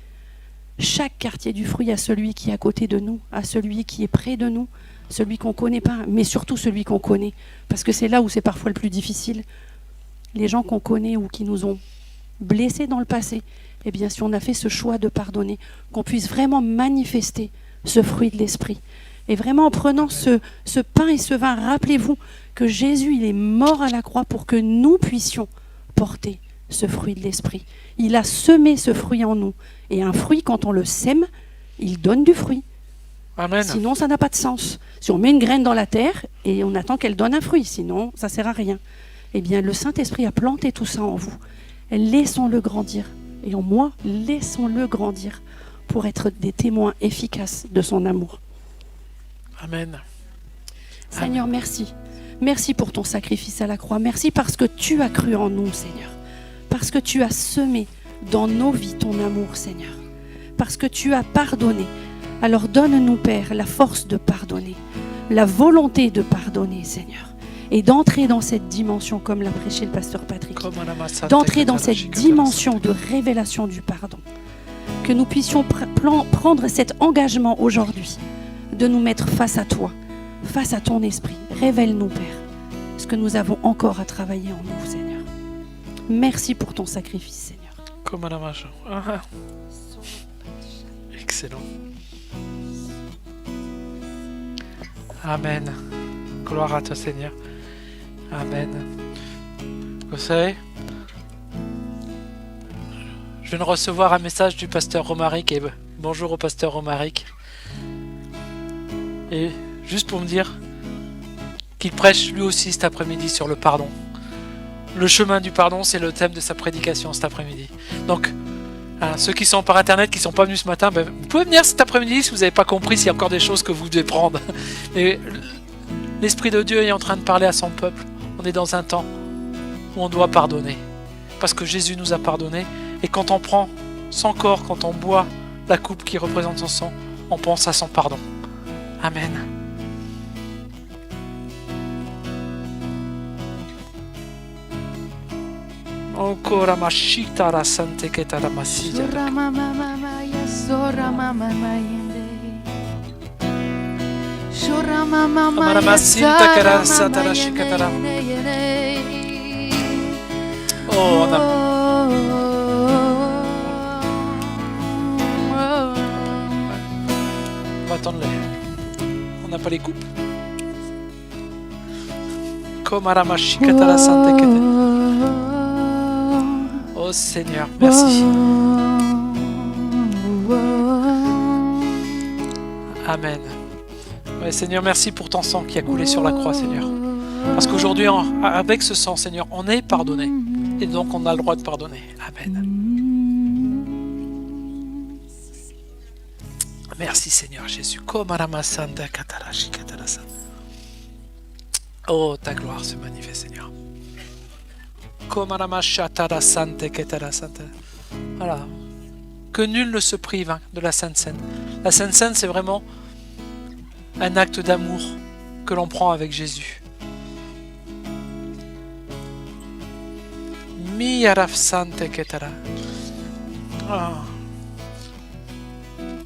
à celui qui est à côté de nous, à celui qui est près de nous, celui qu'on ne connaît pas, mais surtout celui qu'on connaît, parce que c'est là où c'est parfois le plus difficile. les gens qu'on connaît ou qui nous ont blessés dans le passé, eh bien, si on a fait ce choix de pardonner, qu'on puisse vraiment manifester ce fruit de l'esprit. Et vraiment, en prenant ce pain et ce vin, rappelez-vous que Jésus, il est mort à la croix pour que nous puissions porter ce fruit de l'esprit. Il a semé ce fruit en nous. Et un fruit, quand on le sème, il donne du fruit. Amen. Sinon, ça n'a pas de sens. Si on met une graine dans la terre et on attend qu'elle donne un fruit, sinon, ça ne sert à rien. Eh bien, le Saint-Esprit a planté tout ça en vous. Laissons-le grandir. Et en moi, laissons-le grandir pour être des témoins efficaces de son amour. Amen. Seigneur, merci. Merci pour ton sacrifice à la croix. Merci parce que tu as cru en nous, Seigneur. Parce que tu as semé dans nos vies ton amour, Seigneur. Parce que tu as pardonné. Alors donne-nous, Père, la force de pardonner, la volonté de pardonner, Seigneur, et d'entrer dans cette dimension, comme l'a prêché le pasteur Patrick, d'entrer dans cette dimension de révélation du pardon. Que nous puissions prendre cet engagement aujourd'hui, de nous mettre face à toi, face à ton esprit. Révèle-nous, Père, ce que nous avons encore à travailler en nous, Seigneur. Merci pour ton sacrifice, Seigneur. Excellent. Amen. Gloire à toi, Seigneur. Amen. Vous savez, je viens de recevoir un message du pasteur Romaric, et bonjour au pasteur Romaric. Et juste pour me dire qu'il prêche lui aussi cet après-midi sur le pardon. Le chemin du pardon, c'est le thème de sa prédication cet après-midi. Donc, ceux qui sont par internet, qui ne sont pas venus ce matin, vous pouvez venir cet après-midi si vous n'avez pas compris, s'il y a encore des choses que vous devez prendre. Et l'Esprit de Dieu est en train de parler à son peuple. On est dans un temps où on doit pardonner. Parce que Jésus nous a pardonné. Et quand on prend son corps, quand on boit la coupe qui représente son sang, on pense à son pardon. Amen. Ancora mashita la sante che ta la massia. Sora mama mama ya sora mama mayende. Sora mama mama ya Masinta che la santa la shikatara. Oh, on va attendre on n'a pas les coupes. Comme la mashikata la santa che ta. Oh Seigneur, merci. Amen. Ouais, Seigneur, merci pour ton sang qui a coulé sur la croix, Seigneur. Parce qu'aujourd'hui, avec ce sang, Seigneur, on est pardonné. Et donc, on a le droit de pardonner. Amen. Merci, Seigneur Jésus. Oh, ta gloire se manifeste, Seigneur. Voilà. Que nul ne se prive de la Sainte Seine. La Sainte Seine, c'est vraiment un acte d'amour que l'on prend avec Jésus.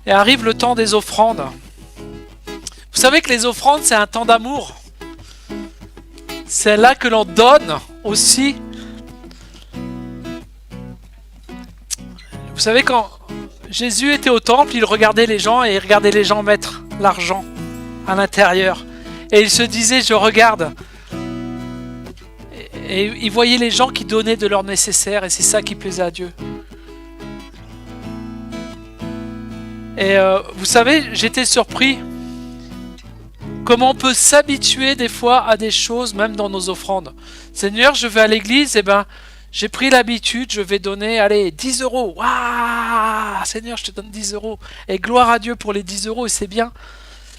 Et arrive le temps des offrandes. Vous savez que les offrandes, c'est un temps d'amour. C'est là que l'on donne aussi. Vous savez, quand Jésus était au temple, il regardait les gens et il regardait les gens mettre l'argent à l'intérieur. Et il se disait, je regarde. Et il voyait les gens qui donnaient de leur nécessaire et c'est ça qui plaisait à Dieu. Et vous savez, j'étais surpris comment on peut s'habituer des fois à des choses, même dans nos offrandes. Seigneur, je vais à l'église, et j'ai pris l'habitude, je vais donner, allez, 10 €. Waouh, Seigneur, je te donne 10 €. Et gloire à Dieu pour les 10 € et c'est bien.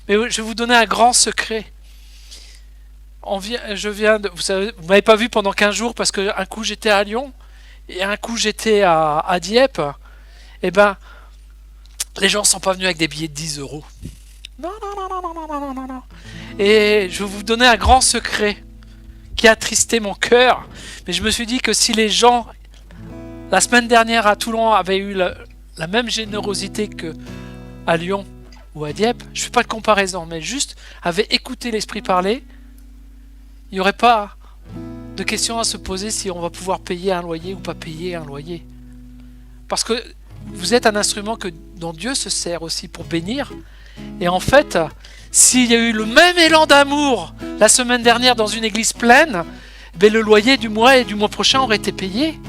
Mais je vais vous donner un grand secret. Vous savez, vous m'avez pas vu pendant 15 jours parce qu'un coup j'étais à Lyon et un coup j'étais à Dieppe. Les gens sont pas venus avec des billets de 10 €. Non. Et je vais vous donner un grand secret qui a attristé mon cœur. Mais je me suis dit que si les gens, la semaine dernière à Toulon, avaient eu la même générosité qu'à Lyon ou à Dieppe, je ne fais pas de comparaison, mais juste avaient écouté l'Esprit parler, il n'y aurait pas de questions à se poser si on va pouvoir payer un loyer ou pas payer un loyer. Parce que vous êtes un instrument dont Dieu se sert aussi pour bénir. Et en fait, s'il y a eu le même élan d'amour la semaine dernière dans une église pleine, le loyer du mois et du mois prochain aurait été payé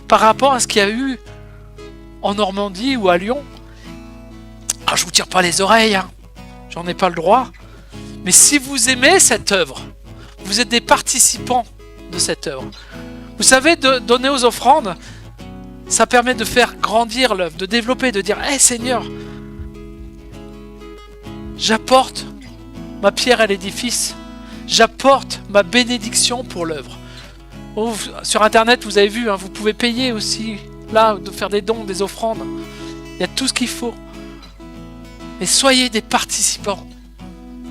par rapport à ce qu'il y a eu en Normandie ou à Lyon. Alors, je vous tire pas les oreilles, hein. J'en ai pas le droit. Mais si vous aimez cette œuvre, vous êtes des participants de cette œuvre. Vous savez, de donner aux offrandes, ça permet de faire grandir l'œuvre, de développer, de dire « Hey Seigneur, j'apporte ma pierre à l'édifice, j'apporte ma bénédiction pour l'œuvre. » Sur Internet, vous avez vu, hein, vous pouvez payer aussi, là, de faire des dons, des offrandes. Il y a tout ce qu'il faut. Mais soyez des participants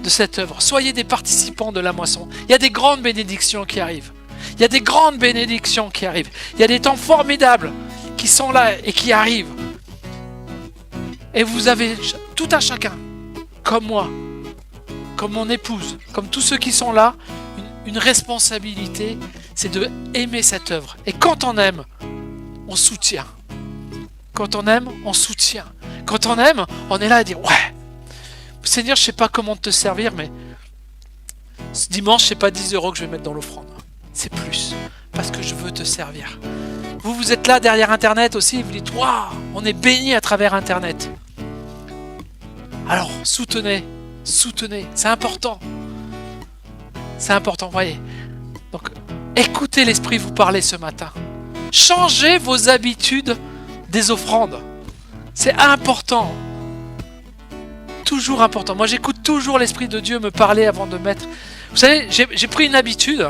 de cette œuvre. Soyez des participants de la moisson. Il y a des grandes bénédictions qui arrivent. Il y a des grandes bénédictions qui arrivent. Il y a des temps formidables qui sont là et qui arrivent. Et vous avez tout un chacun, comme moi, comme mon épouse, comme tous ceux qui sont là, une responsabilité, c'est de aimer cette œuvre. Et quand on aime, on soutient. Quand on aime, on soutient. Quand on aime, on est là à dire « Ouais, Seigneur, je sais pas comment te servir, mais ce dimanche, c'est pas 10 € que je vais mettre dans l'offrande. C'est plus, parce que je veux te servir. » Vous êtes là derrière Internet aussi, vous dites « Waouh, on est béni à travers Internet. » Alors, soutenez, c'est important. C'est important, voyez. Donc, écoutez l'Esprit vous parler ce matin. Changez vos habitudes des offrandes. C'est important. Toujours important. Moi, j'écoute toujours l'Esprit de Dieu me parler avant de mettre... Vous savez, j'ai pris une habitude,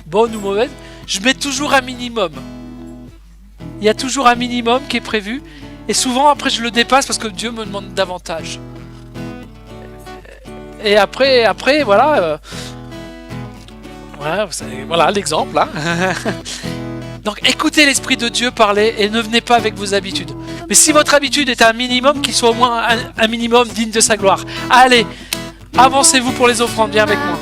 bonne ou mauvaise, je mets toujours un minimum. Il y a toujours un minimum qui est prévu. Et souvent, après, je le dépasse parce que Dieu me demande davantage. Et après voilà... voilà l'exemple. Hein. Donc écoutez l'Esprit de Dieu parler et ne venez pas avec vos habitudes. Mais si votre habitude est un minimum, qu'il soit au moins un minimum digne de sa gloire. Allez, avancez-vous pour les offrandes, viens avec moi.